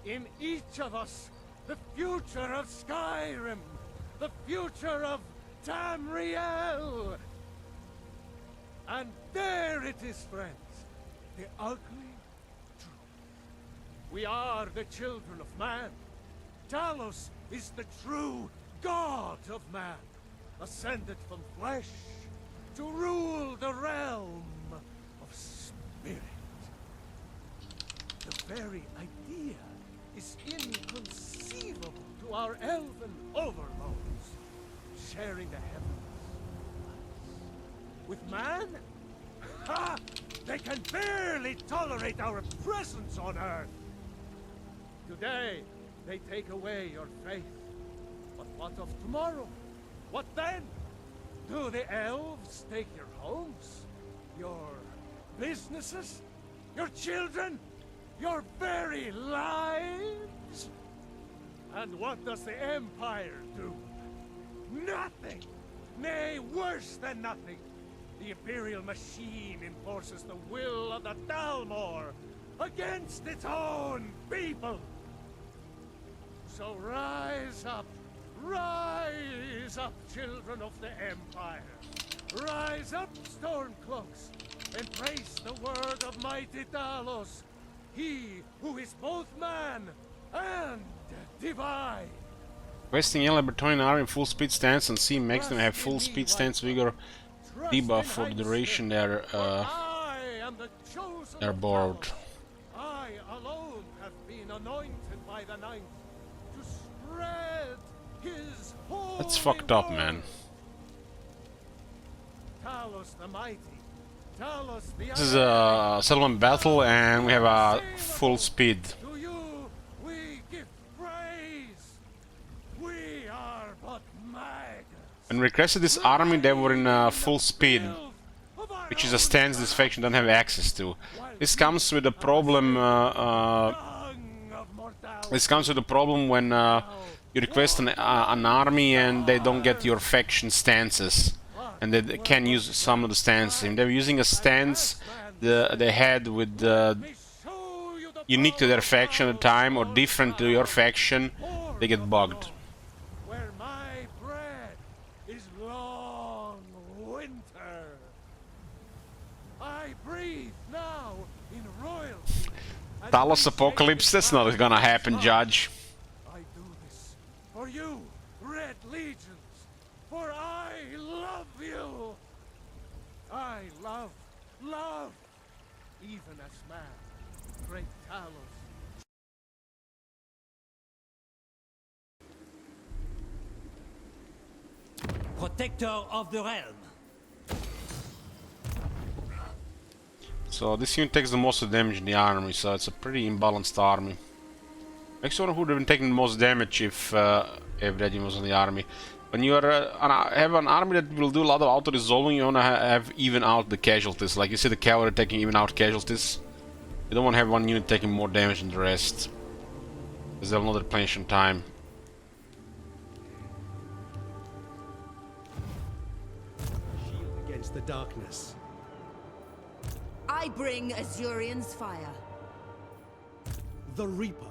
In each of us, the future of Skyrim, the future of Tamriel! And there it is, friends. The ugly truth. We are the children of man. Talos is the true god of man, ascended from flesh to rule the realm of spirit. The very idea is inconceivable to our elven overlords, sharing the heavens. With man? Ha! They can barely tolerate our presence on Earth. Today, they take away your faith. But what of tomorrow? What then? Do the elves take your homes? Your businesses? Your children? Your very lives? And what does the Empire do? Nothing! Nay, worse than nothing! The Imperial machine enforces the will of the Dalmor against its own people! So rise up, children of the Empire! Rise up, Stormcloaks! Embrace the word of mighty Talos, he who is both man and divine! Questing Yellow Bretonnian army in full speed stance and C makes them have full speed stance vigor debuff for the duration they're bored. I alone have been anointed by the Ninth to spread his holy That's fucked up, man. Talos the mighty. Talos the This is a settlement battle and we have a full speed. To you we give praise. We are but maggots. When we requested this army, they were in full speed, which is a stance this faction don't have access to. This comes with a problem. This comes with a problem when you request an army and they don't get your faction stances, and they can use some of the stances. If they're using a stance they had with unique to their faction at the time or different to your faction, they get bugged. Talos Apocalypse, that's not gonna happen, Judge. I do this for you, Red Legions, for I love you. I love, even as man, great Talos. Protector of the realm. So this unit takes the most damage in the army, so it's a pretty imbalanced army. Next one who would have been taking the most damage if Regime was in the army. When you are have an army that will do a lot of auto-resolving, you want to have even out the casualties. Like you see the cavalry taking even out casualties. You don't want to have one unit taking more damage than the rest, because they'll not replenish in time. Shield against the darkness. I bring Azurian's fire. The Reaper.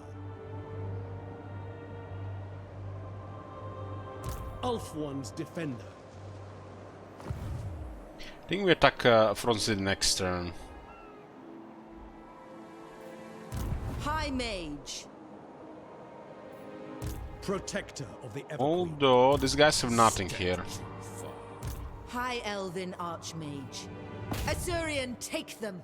Ulf-One's defender. I think we attack Front City next turn. High Mage. Protector of the Everqueen. Although these guys have nothing here. High Elven Archmage. Azurian, take them!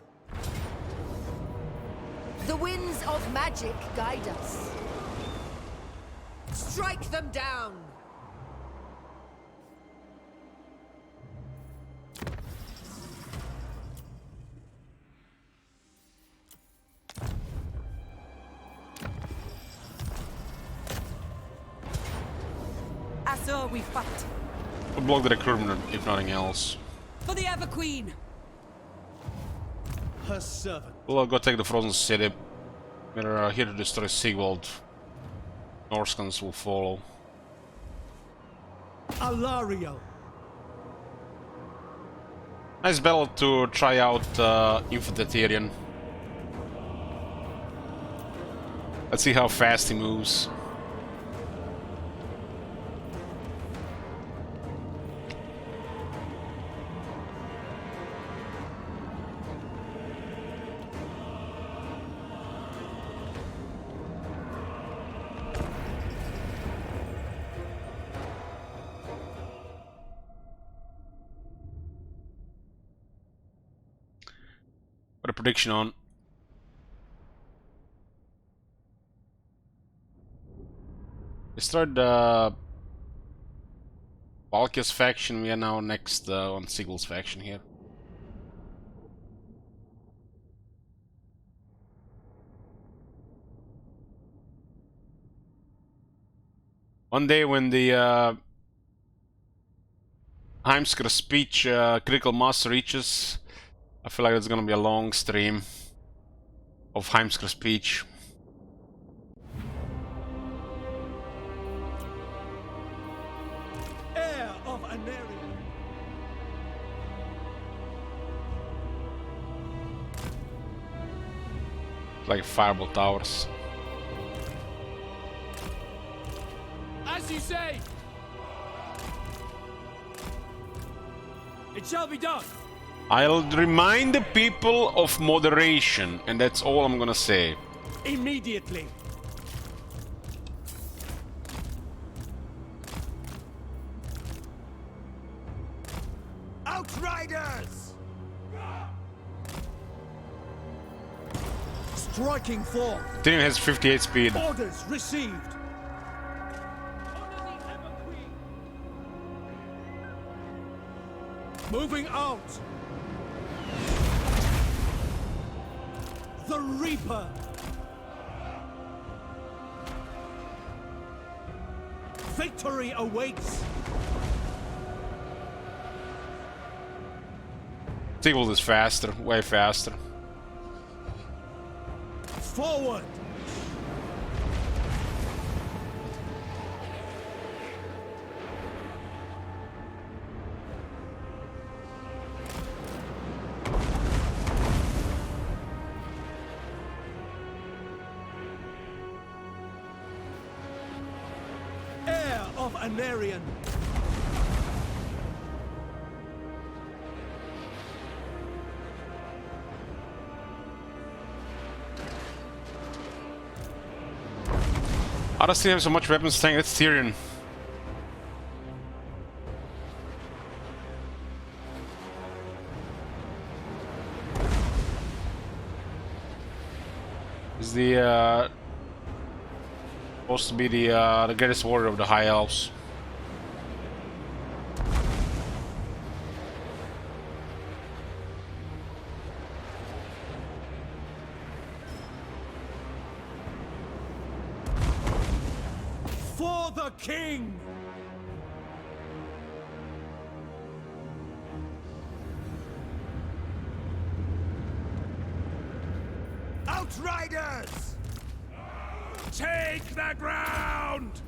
The winds of magic guide us. Strike them down! Azure we fight. We'll block the recruitment if nothing else. For the Everqueen! Her servant. We'll go take the Frozen City. We're here to destroy Sigvald. Norskans will follow. Alariel. Nice battle to try out Eataine. Let's see how fast he moves. prediction on. Destroyed the Valky's faction. We are now next on Sigil's faction here. One day when the Heimskr speech critical mass reaches, I feel like it's gonna be a long stream of Heimskr speech. Heir of Eataine. Like fireball towers. As you say! It shall be done! I'll remind the people of moderation, and that's all I'm gonna say. Immediately. Outriders! Striking forth. Eataine has 58 speed. Orders received. Moving out. The Reaper. Victory awaits. Sigil is faster, way faster. Forward. Heir of Eataine. How does he have so much weapons tank? That's Tyrion. Is the supposed to be the greatest warrior of the High Elves. For the king! Outriders! Take the ground!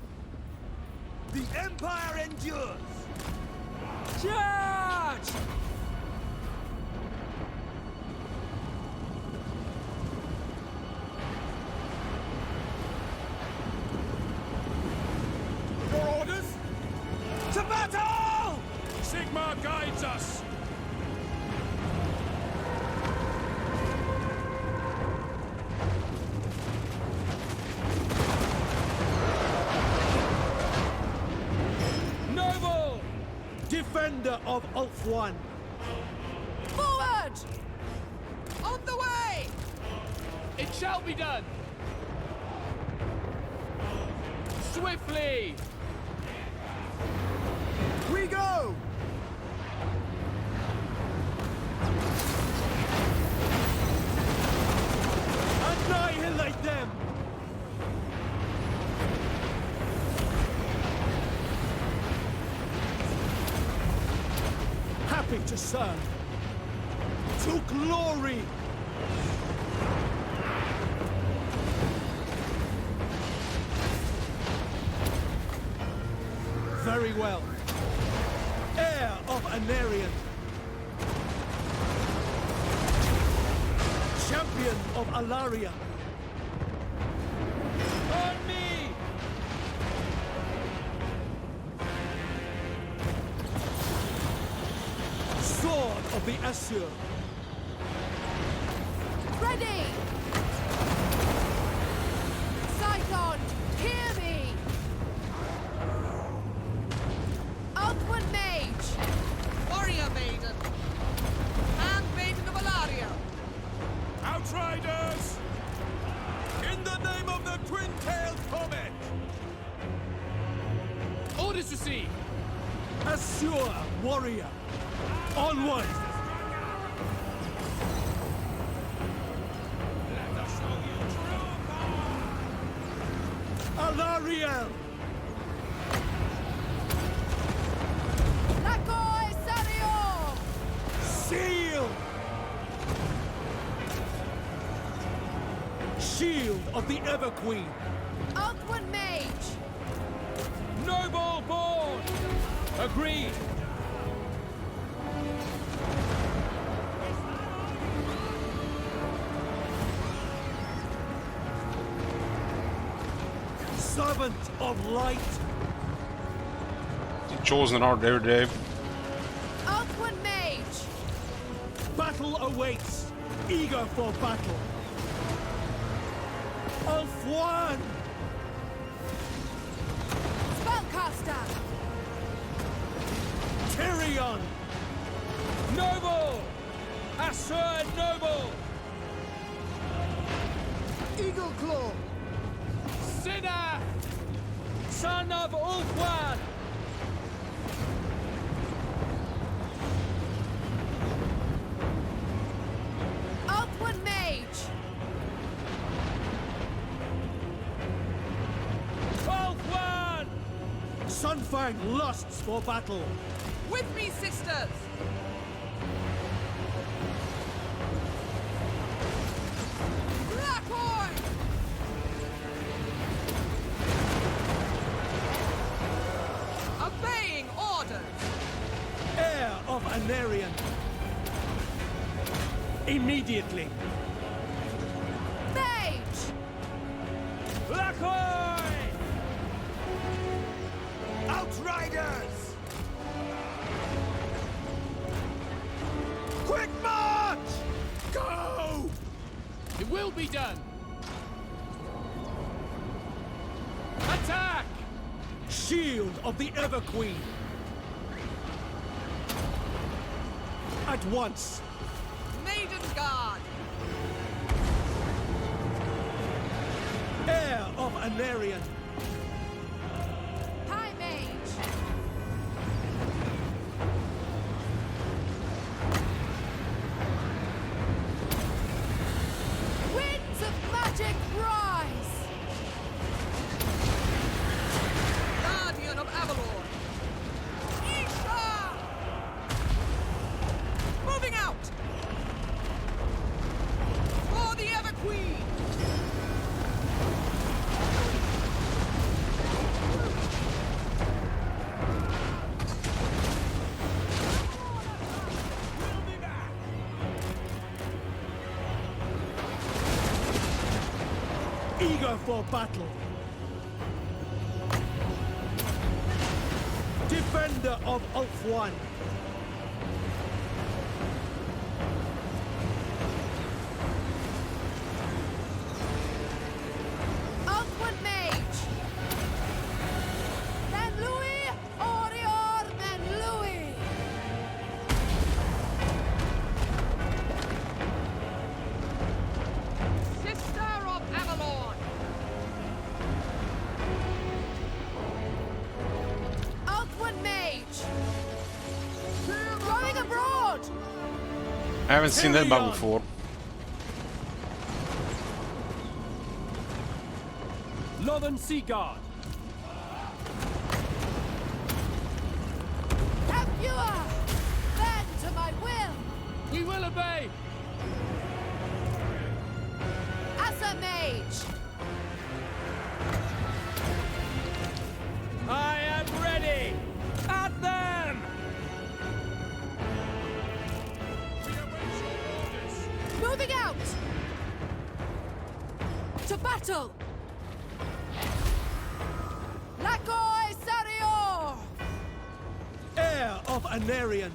The Empire endures! Charge! Your orders? To battle! Sigmar guides us! Noble! Defender of Ulf-1. Forward! On the way! It shall be done! Swiftly! We go! Annihilate them! Happy to serve. To glory! Very well. Heir of Eataine. Champion of Alaria. On me! Sword of the Asur. Ready! Saigon, hear me! Outward Mage! Warrior Maiden. And Maiden of Alaria. pure warrior. Onward! Alariel! Lakoi Sario! Seal! Shield of the Ever-Queen! Alcuin Mage! Noble born! Agreed! Servant of light! Chosen art every day. Alcuin Mage! Battle awaits! Eager for battle! Ulfuan! Spellcaster! Tyrion! Noble! Assur Noble! Eagle Claw! Sinner! Son of Ulfwan! Alcuin Mage! Ulfwan! Sunfang lusts for battle! With me, sisters! Blackhorn! Obeying orders! Heir of Anarion! Immediately! Mage! Blackhoy! Outriders! Quick march! Go! It will be done! Attack! Shield of the Ever-Queen! At once! Maiden Guard! Heir of Anarion! High Mage! Winds of Magic rise! Guardian of Avalon! Isha! Moving out! For the Ever-Queen! Eager for battle! Defender of Ulfuan! Alcuin Mage! Men Louis! Orior Men Louis! Sister of Avalon! Alcuin Mage! Going abroad! I haven't seen that battle before. Northern Sea Guard! Capua! Bend to my will! We will obey! As a Mage! I am ready! At them! Moving out! To battle! Lakoi Sario! Heir of Anarion!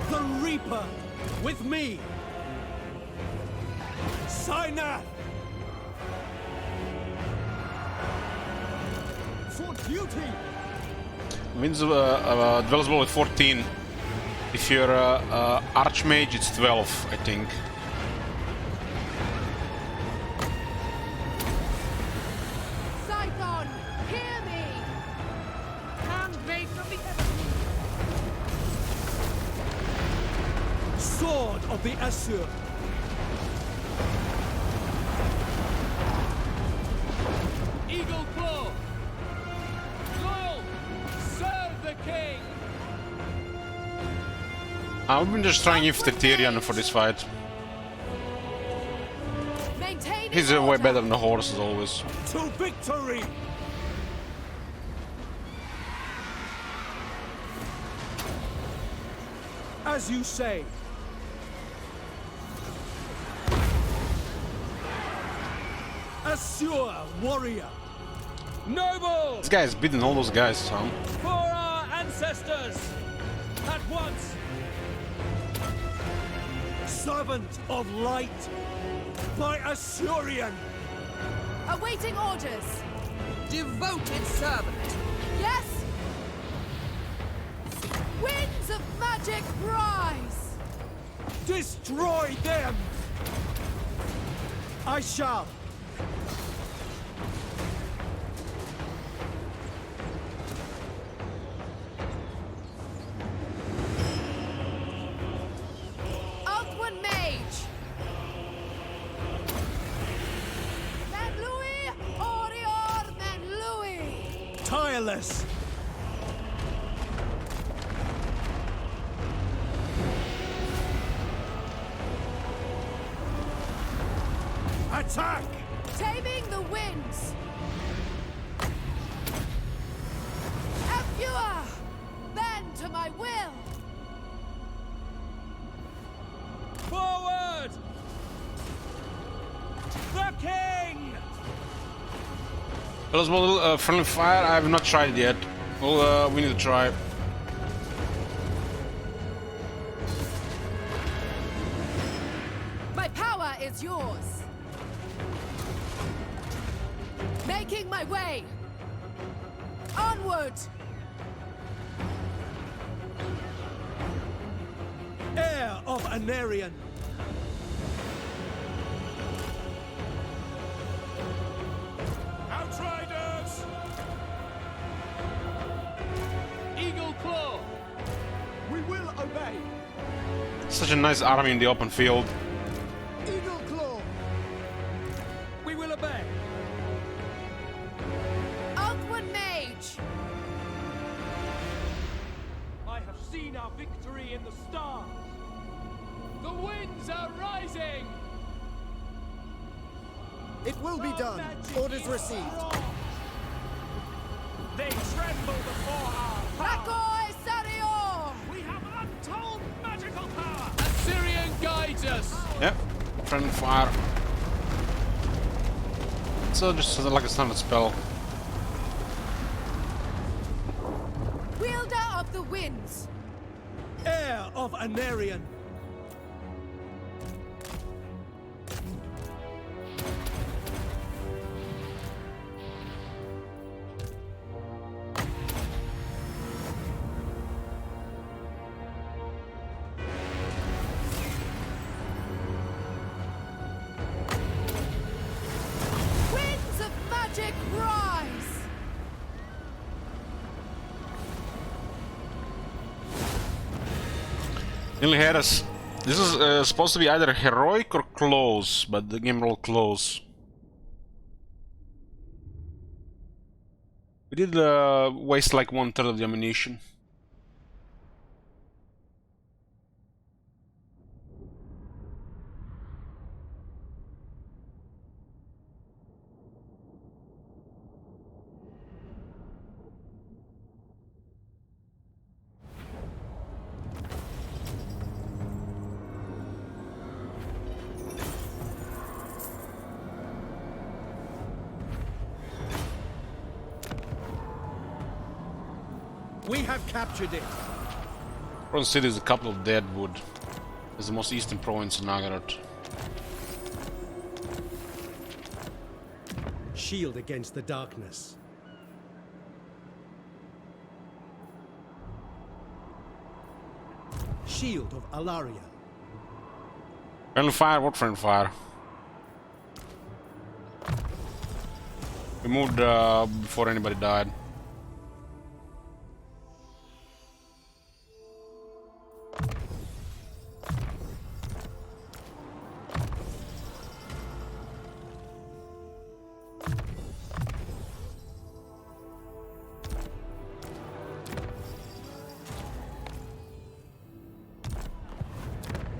The Reaper! With me! Signath! For duty! Wins developable with 14. If you're Archmage, it's 12, I think. Scython, hear me! Handmaiden of the enemy. Sword of the Asur! Eagle Claw! Loyal! Serve the king! I've been just trying to give Eataine for this fight. Maintain He's way order. better than the horse as always. To victory! As you say. Assure, warrior! Noble! This guy's beating all those guys, huh? For our ancestors! At once! Servant of light! By Assurian! Awaiting orders. Devoted servant. Yes? Winds of magic rise! Destroy them! I shall! Althwan Mage! Men Louis! Orior Men Louis! Tireless! Attack! Taming the winds! Effua! Bend to my will! Forward! The king! Well, as well, friendly fire, I have not tried it yet. Well, we need to try. My power is yours! Making my way! Onward! Heir of Anarian! Outriders! Eagle Claw! We will obey! Such a nice army in the open field. Eagle Claw! We will obey! Althwan Mage! I have seen our victory in the stars! The winds are rising! It will be done. Orders received. They tremble before our Rakoi Sarior! We have untold magical power! Assyrian guides us! Yep, friendly fire. So just like a standard spell. Wielder of the winds! Heir of Anarian! Winds of magic rise! Nearly had us. This is supposed to be either heroic or close, but the game rolled close. We did waste like 1/3 of the ammunition. We have captured it. Front City is the capital of Deadwood. It's the most eastern province in Nagaroth. Shield against the darkness. shield of Alaria. Friendly fire, what friendly fire? We moved before anybody died.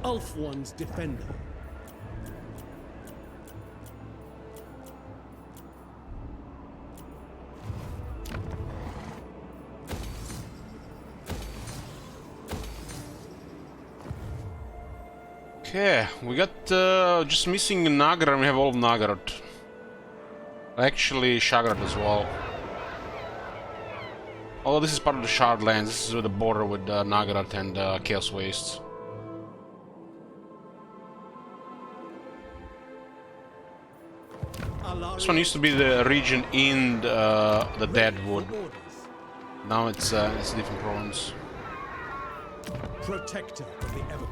Ulthuan's defender. Okay, we got just missing Nagar and we have all of Nagarat. Actually, Shagrat as well. Although this is part of the Shard Lands, this is the border with Nagarat and Chaos Wastes. This one used to be the region in the Deadwood. Now it's different province. Protector of the Everqueen.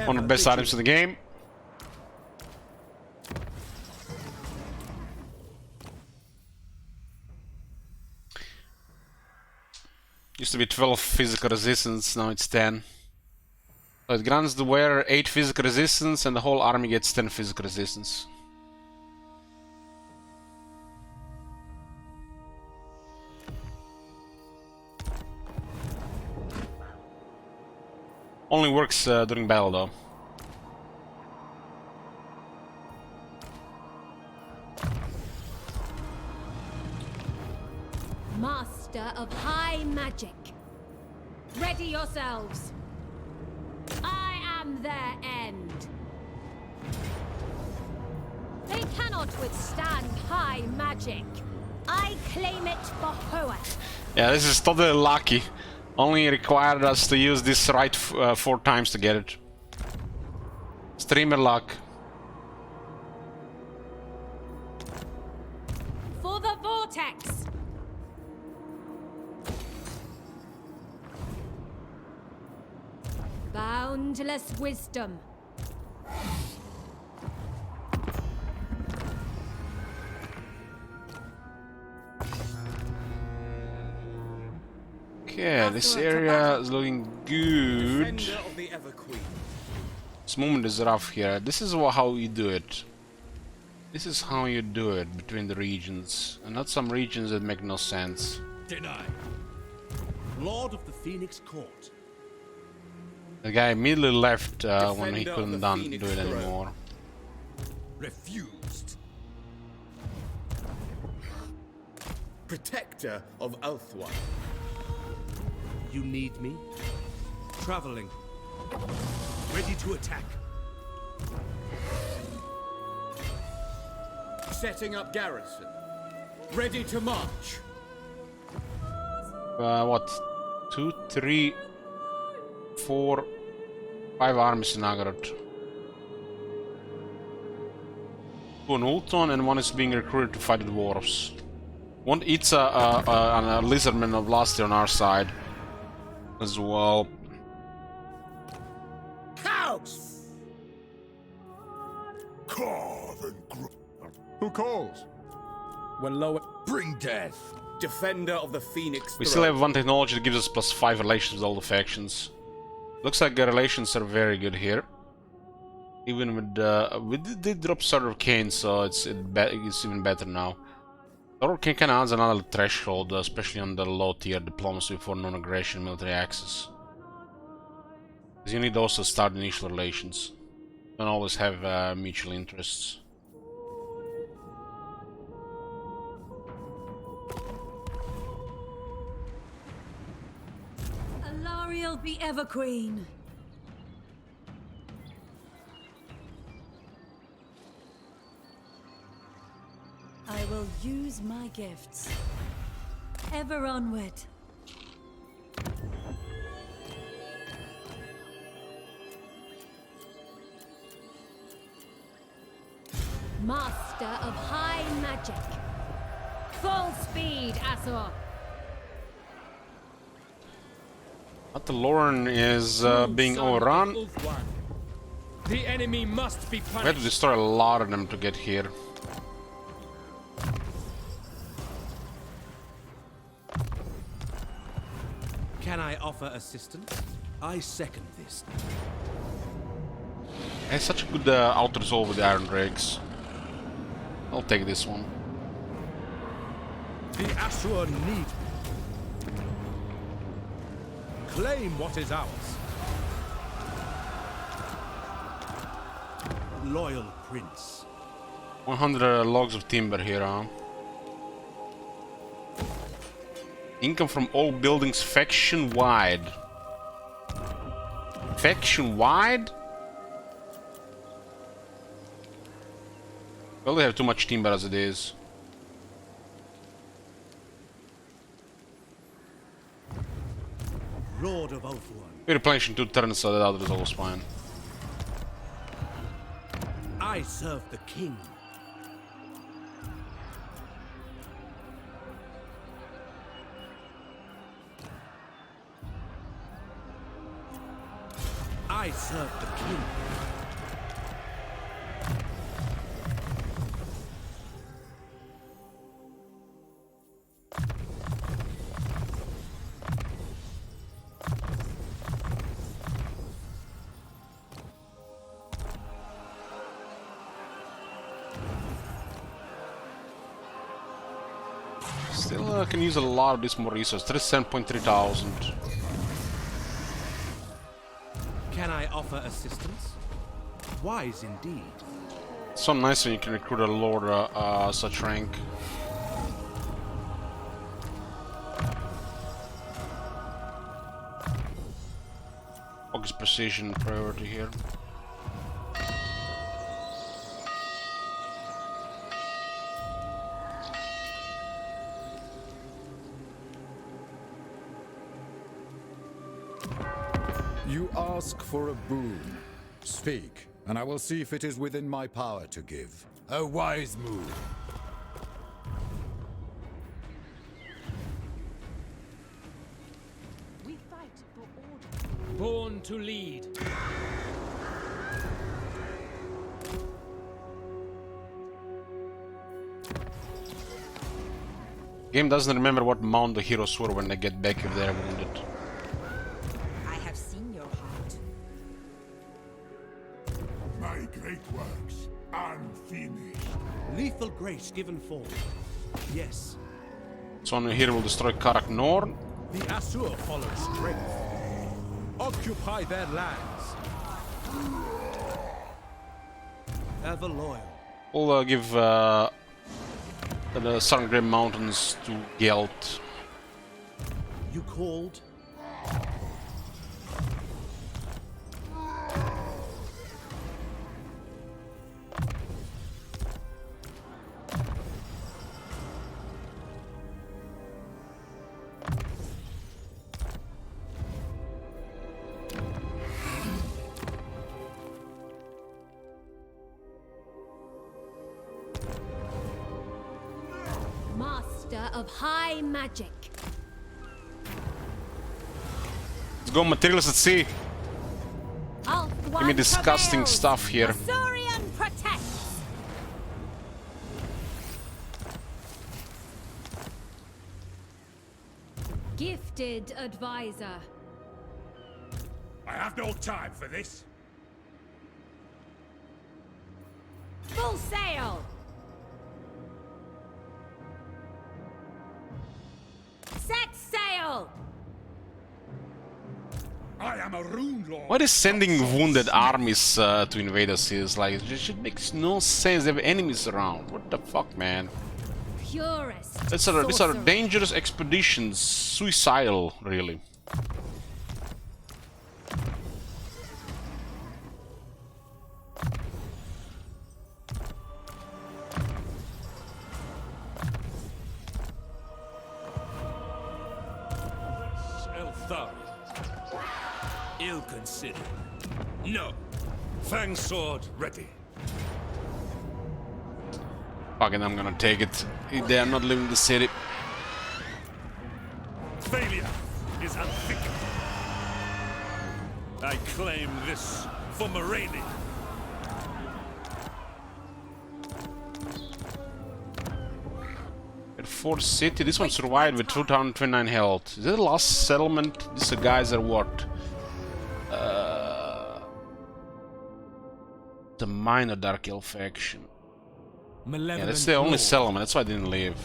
One of the best items in the game. Used to be 12 physical resistance, now it's 10. So it grants the wearer 8 physical resistance and the whole army gets 10 physical resistance. Only works during battle though. Master of high magic. Ready yourselves. I am their end. They cannot withstand high magic. I claim it for Hoeth. Yeah, this is totally lucky. Only required us to use this right 4 times to get it. Streamer luck. For the vortex. Boundless wisdom. Okay, this area is looking good. This moment is rough here. This is how you do it. This is how you do it between the regions, and not some regions that make no sense. Deny. Lord of the Phoenix Court. The guy immediately left when he couldn't do it anymore. Refused. Protector of Ulthuan. You need me? Traveling. Ready to attack. Setting up garrison. Ready to march. What? 2, 3, 4, 5 armies in Nagarat. 2 in Ulton and 1 is being recruited to fight the dwarves. One eats a lizardman of last year on our side as well. Cows! Carve and Who calls? When lower. Bring death. Defender of the Phoenix. We still have one technology that gives us +5 relations with all the factions. Looks like the relations are very good here. Even with we did drop Sword of Cain, so it's even better now. Sword of Cain kind of adds another threshold, especially on the low tier diplomacy for non-aggression military access. Because you need also to start initial relations. Don't always have mutual interests. Alariel be ever queen. Use my gifts. Ever onward. Master of high magic. Full speed, Azor. But the Lauren is being Son overrun. of Ulthuan. The enemy must be We have to punished. destroy a lot of them to get here. Can I offer assistance? I second this. It's such a good auto-resolve with Iron Drakes. I'll take this one. The Asur need me. Claim what is ours. Loyal prince. 100 logs of timber here, huh? Income from all buildings faction-wide. Faction-wide? Well, they have too much timber as it is. Lord of Ulthuan. We replenish in 2 turns, so that other is always fine. I serve the king. I serve the king. Still can use a lot of this more resources. 37.3 thousand. Can I offer assistance? Wise indeed. It's so nice when you can recruit a lord such rank. Focus precision priority here. You ask for a boon. Speak, and I will see if it is within my power to give. A wise move. We fight for order. Born to lead. Game doesn't remember what mount the heroes were when they get back if they're wounded. I have seen your heart. My great works unfinished. Lethal grace given forth. Yes. So on here will destroy Karak Norn. The Asur follow strength. Occupy their lands. Ever loyal. We'll give the Southern Grim Mountains to Gelt. You called? Master of high magic. Let's go materials at sea. Give me disgusting stuff here. Azorian protects. Gifted advisor. I have no time for this. Full sail. Set sail. I am a rune lord. What is sending wounded armies to invade us is like, it just makes no sense. They have enemies around. What the fuck, man? Purest. These are dangerous expeditions. Suicidal, really. Elthari. Ill-considered. No. Fang sword ready. Fucking, I'm gonna take it. They are not leaving the city. Failure is unthinkable. I claim this for Morani. Fourth city. This one survived with 229 health. Is it the last settlement? These guys are what? The minor Dark Elf faction. Yeah, that's the only settlement. That's why I didn't leave.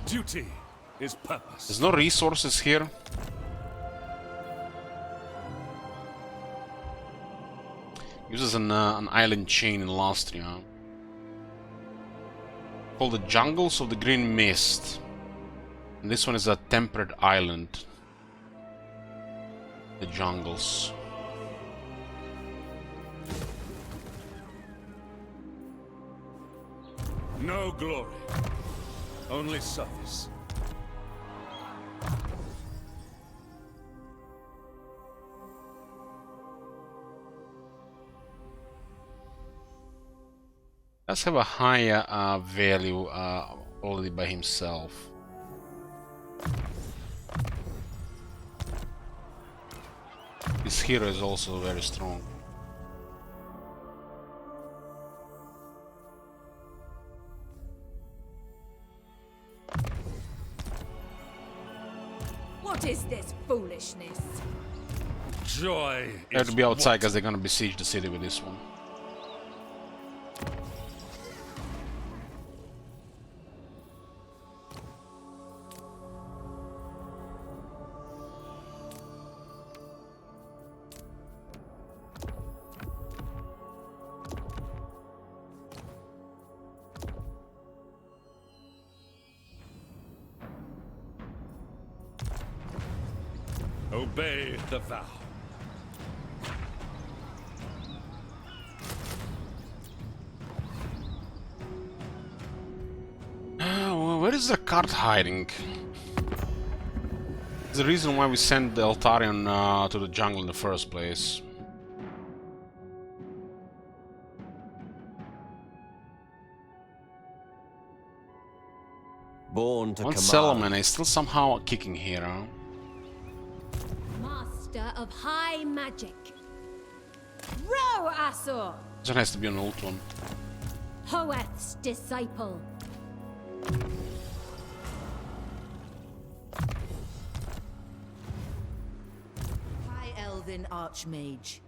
Duty is purpose. There's no resources here. Uses an island chain in Lastria. Called the Jungles of the Green Mist. And this one is a temperate island. The jungles. No glory. Only service. Does have a higher value already by himself. His hero is also very strong. What is this foolishness? Joy. They have to be outside because they're gonna besiege the city with this one. Obey the vow. Well, where is the cart hiding? There's the reason why we sent the Eltarion to the jungle in the first place. Born to One command. settlement is still somehow kicking here, huh? Master of high magic. Row Asur! This one has to be an old one. Hoeth's disciple. High Elven Archmage.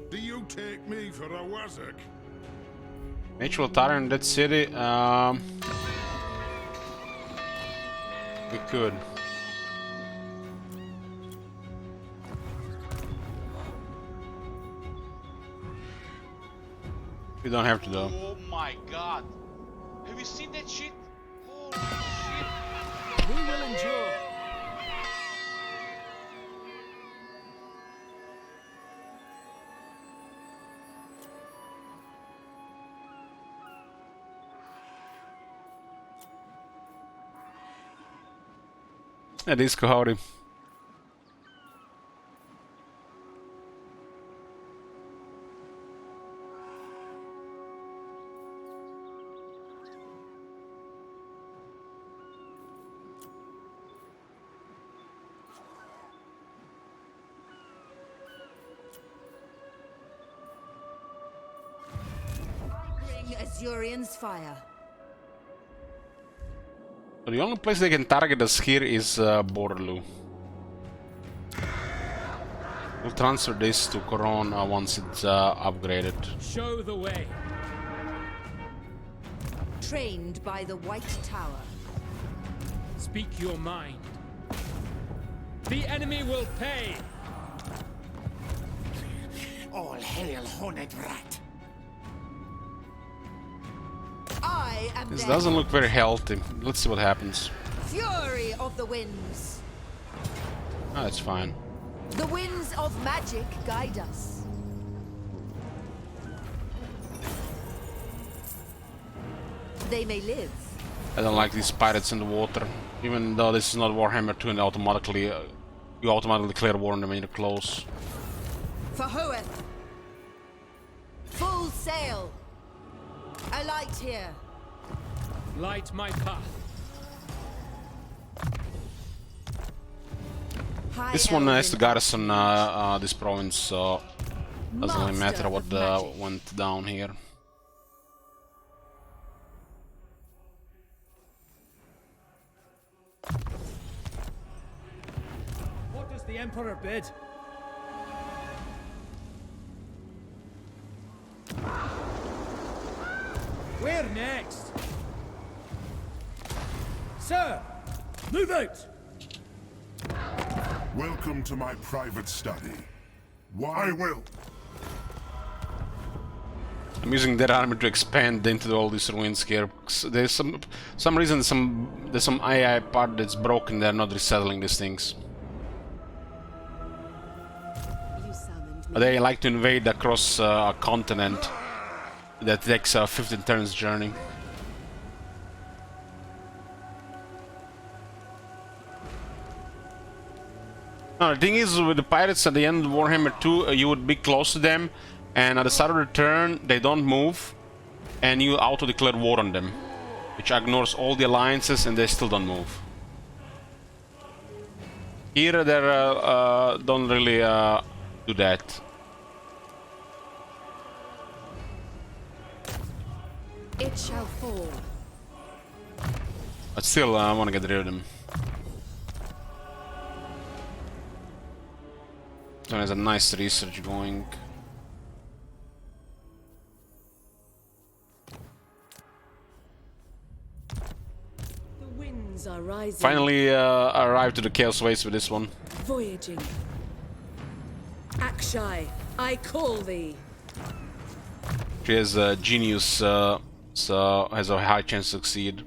Do you take me for a wazzock? Natural Eltarion in that city, we could. We don't have to though. Oh my god. Have you seen that shit? Holy shit. We will endure. Yeah, disco howdy. Bring Azurian's fire. So the only place they can target us here is Borlu. We'll transfer this to Corona once it's upgraded. Show the way. Trained by the White Tower. Speak your mind. The enemy will pay. All hail, horned rat. I am This their doesn't look very healthy. Let's see what happens. Fury of the winds. Ah, it's fine. The winds of magic guide us. They may live, I don't like these pirates in the water. Even though this is not Warhammer 2 and automatically you automatically clear war on them when you're close. For Hoeth. Full sail. A light here. Light my path. This one has to garrison this province, so doesn't really matter what went down here. What does the Emperor bid? Where next? Sir, move out! Welcome to my private study. Why? I will. I'm using that army to expand into all these ruins here. There's some reason there's some AI part that's broken. They're not resettling these things. They like to invade across a continent that takes a 15 turns journey. No, the thing is, with the pirates at the end of Warhammer 2, you would be close to them, and at the start of the turn, they don't move, and you auto-declare war on them, which ignores all the alliances, and they still don't move. Here, they don't really do that. It shall fall. But still, I want to get rid of them. There's a nice research going. The winds are rising. Finally arrived to the Chaos Waste with this one. Voyaging. Akshai, I call thee. She has a genius, so has a high chance to succeed.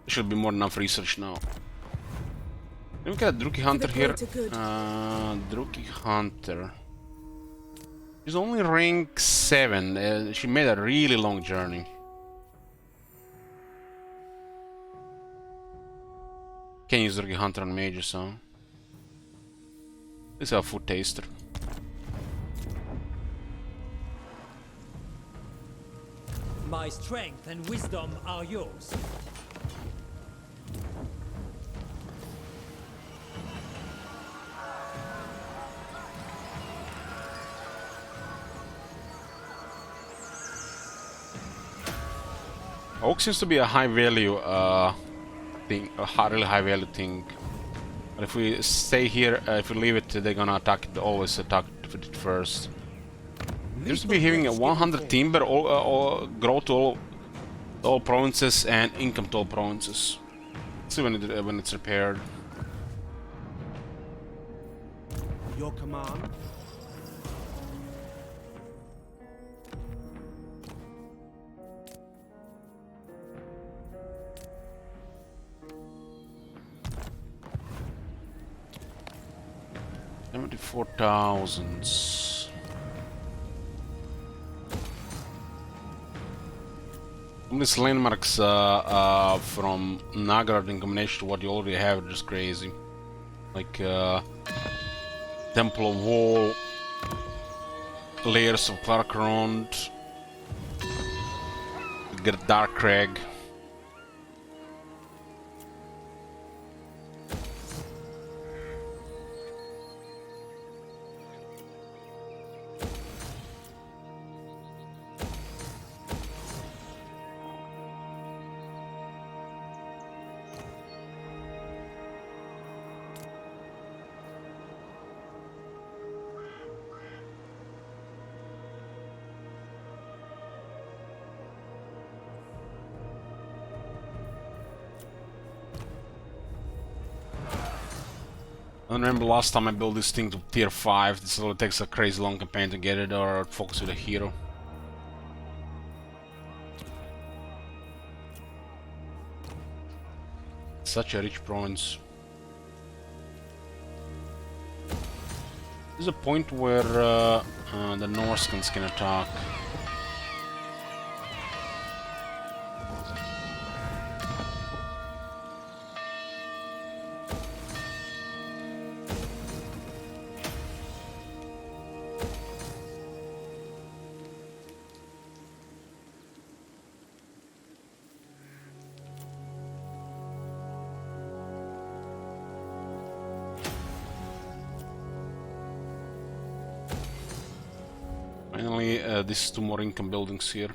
Should be more than enough research now. Let me get a Druki Hunter here. Druki Hunter. She's only rank 7. She made a really long journey. Can't use Druki Hunter on Major, so. This is a food taster. My strength and wisdom are yours. Oak seems to be a high value thing, a really high value thing. But if we stay here, if we leave it, they're gonna attack it, always attack it first. Seems to be having a 100 timber, grow to all provinces and income to all provinces. Let's see when it's repaired. Your command? $74,000. These landmarks from Nagrad in combination to what you already have are just crazy. Like Temple of Wall, layers of Clarkrond, get Dark Crag. I remember last time I built this thing to tier 5, this only takes a crazy long campaign to get it, or focus with a hero. Such a rich province. There's a point where the Norskans can attack. Finally, these 2 more income buildings here.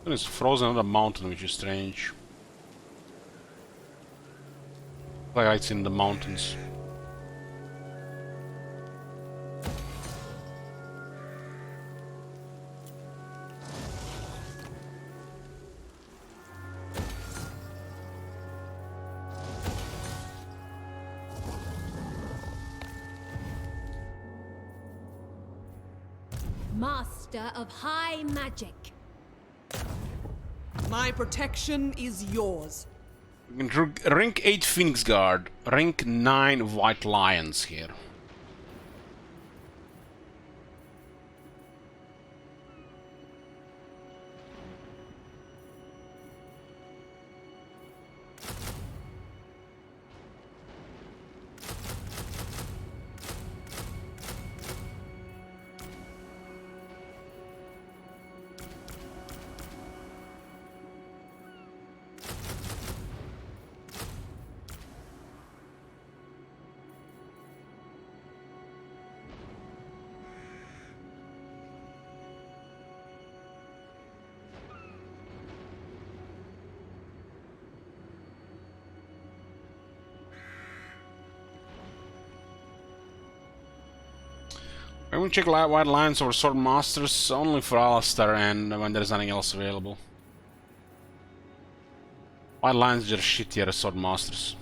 And it's frozen on a mountain, which is strange. Like it's in the mountains. Master of high magic. My protection is yours. We can rank 8 Phoenix Guard, rank 9 White Lions here. I will check White Lions or Sword Masters only for Alistair and when there's nothing else available. White Lions are just shittier as Sword Masters.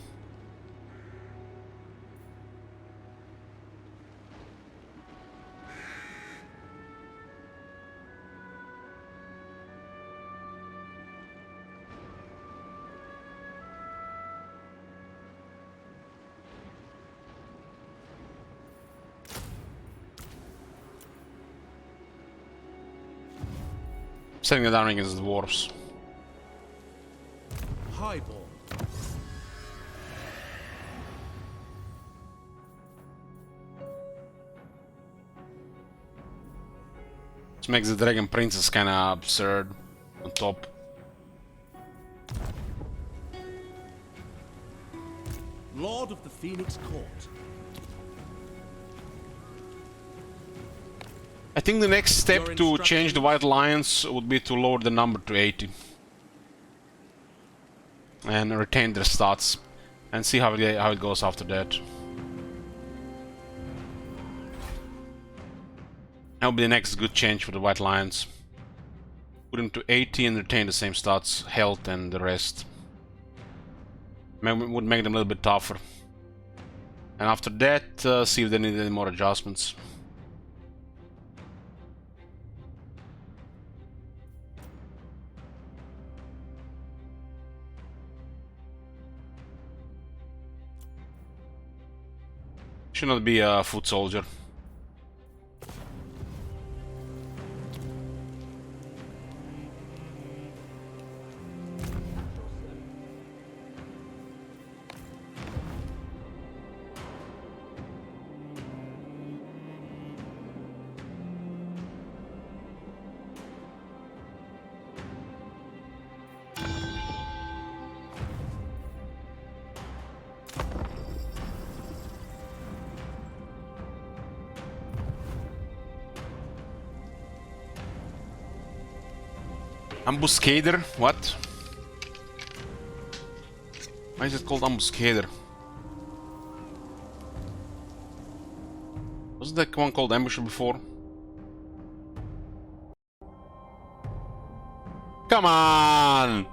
Setting it down against the dwarves. Highball. Which makes the Dragon Princess kinda absurd on top. Lord of the Phoenix Court. I think the next step to change the White Lions would be to lower the number to 80. And retain their stats. And see how it goes after that. That would be the next good change for the White Lions. Put them to 80 and retain the same stats, health and the rest. Would make them a little bit tougher. And after that, see if they need any more adjustments. Should not be a foot soldier. Ambuscader? What? Why is it called Ambuscader? Wasn't that one called Ambusher before? Come on!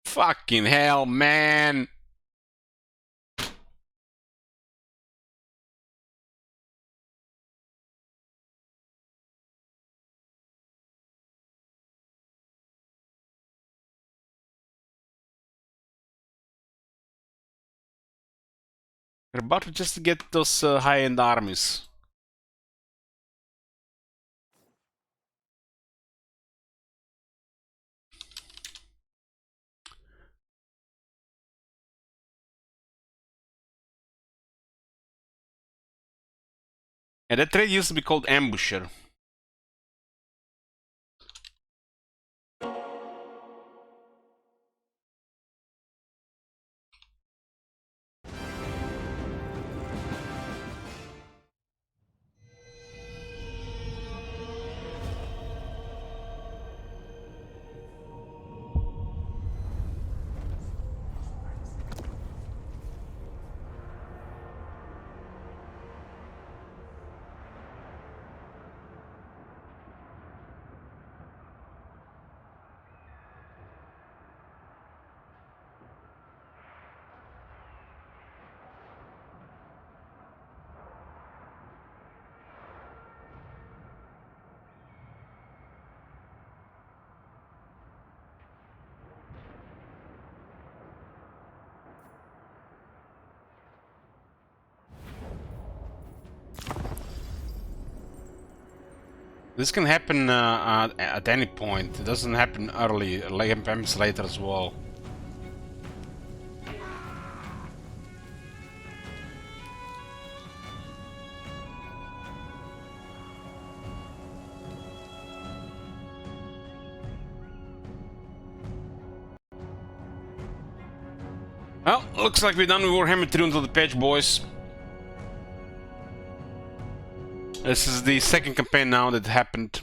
Fucking hell, man! We're about to just get those high-end armies. And that trade used to be called Ambusher. This can happen at any point. It doesn't happen early, like happens later as well. Well, looks like we're done with Warhammer 3 until the patch, boys. This is the second campaign now that happened.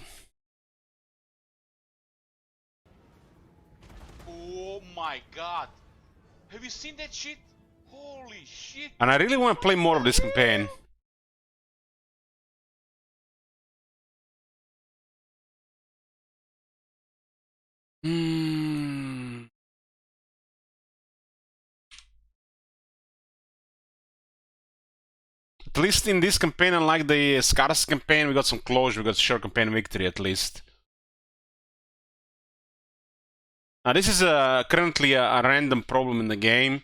Oh my god. Have you seen that shit? Holy shit. And I really want to play more of this campaign. At least in this campaign, unlike the Scars campaign, we got some closure, we got sure campaign victory at least. Now this is currently a random problem in the game,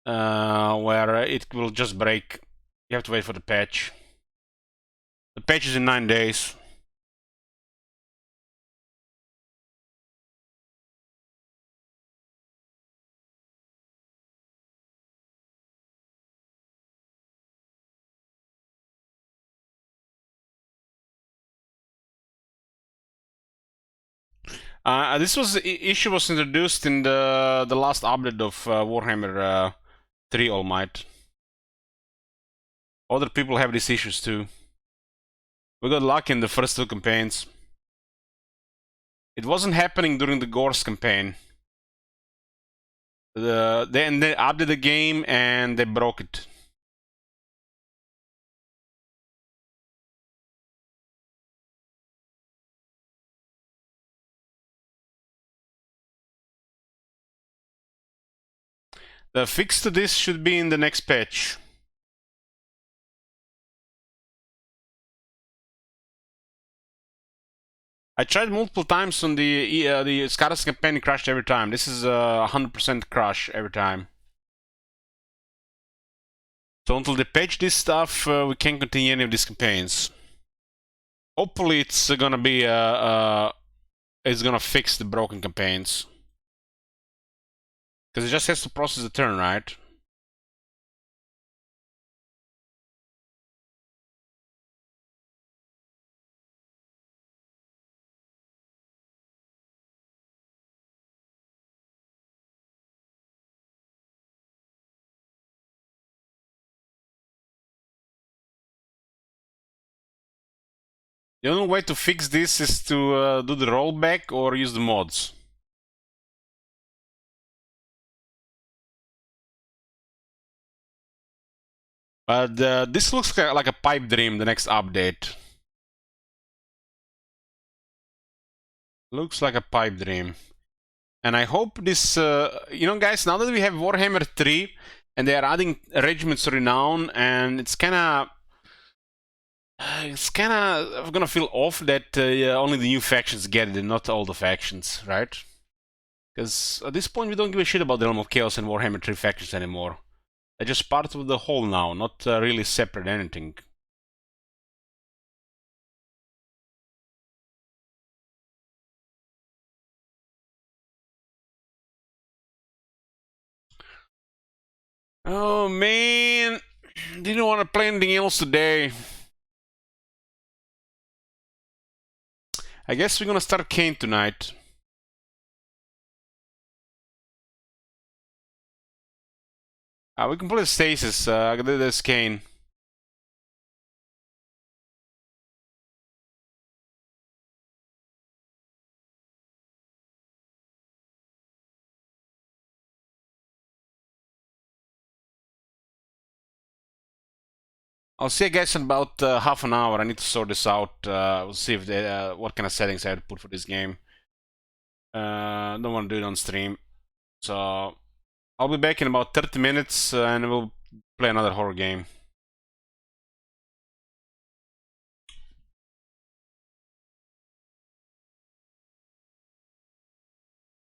where it will just break. You have to wait for the patch. The patch is in 9 days. Issue was introduced in the last update of Warhammer 3 All Might. Other people have these issues too. We got lucky in the first two campaigns. It wasn't happening during the Gorse campaign. They updated the game and they broke it. The fix to this should be in the next patch. I tried multiple times on the Scars campaign, it crashed every time. This is a 100% crash every time. So until they patch this stuff, we can't continue any of these campaigns. Hopefully it's gonna be it's gonna fix the broken campaigns. Because it just has to process the turn, right? The only way to fix this is to do the rollback or use the mods. But this looks like a pipe dream, the next update. Looks like a pipe dream. And I hope this, you know guys, now that we have Warhammer 3 and they are adding Regiments of Renown, and it's kinda gonna feel off that only the new factions get it and not all the factions, right? Because at this point we don't give a shit about the Realm of Chaos and Warhammer 3 factions anymore. They're just part of the whole now, not really separate anything. Oh man, didn't want to play anything else today. I guess we're gonna start Kane tonight. We can play Stasis. There's Kane. I'll see you guys in about half an hour. I need to sort this out. We'll see if they, what kind of settings I have to put for this game. Don't want to do it on stream. So I'll be back in about 30 minutes and we'll play another horror game.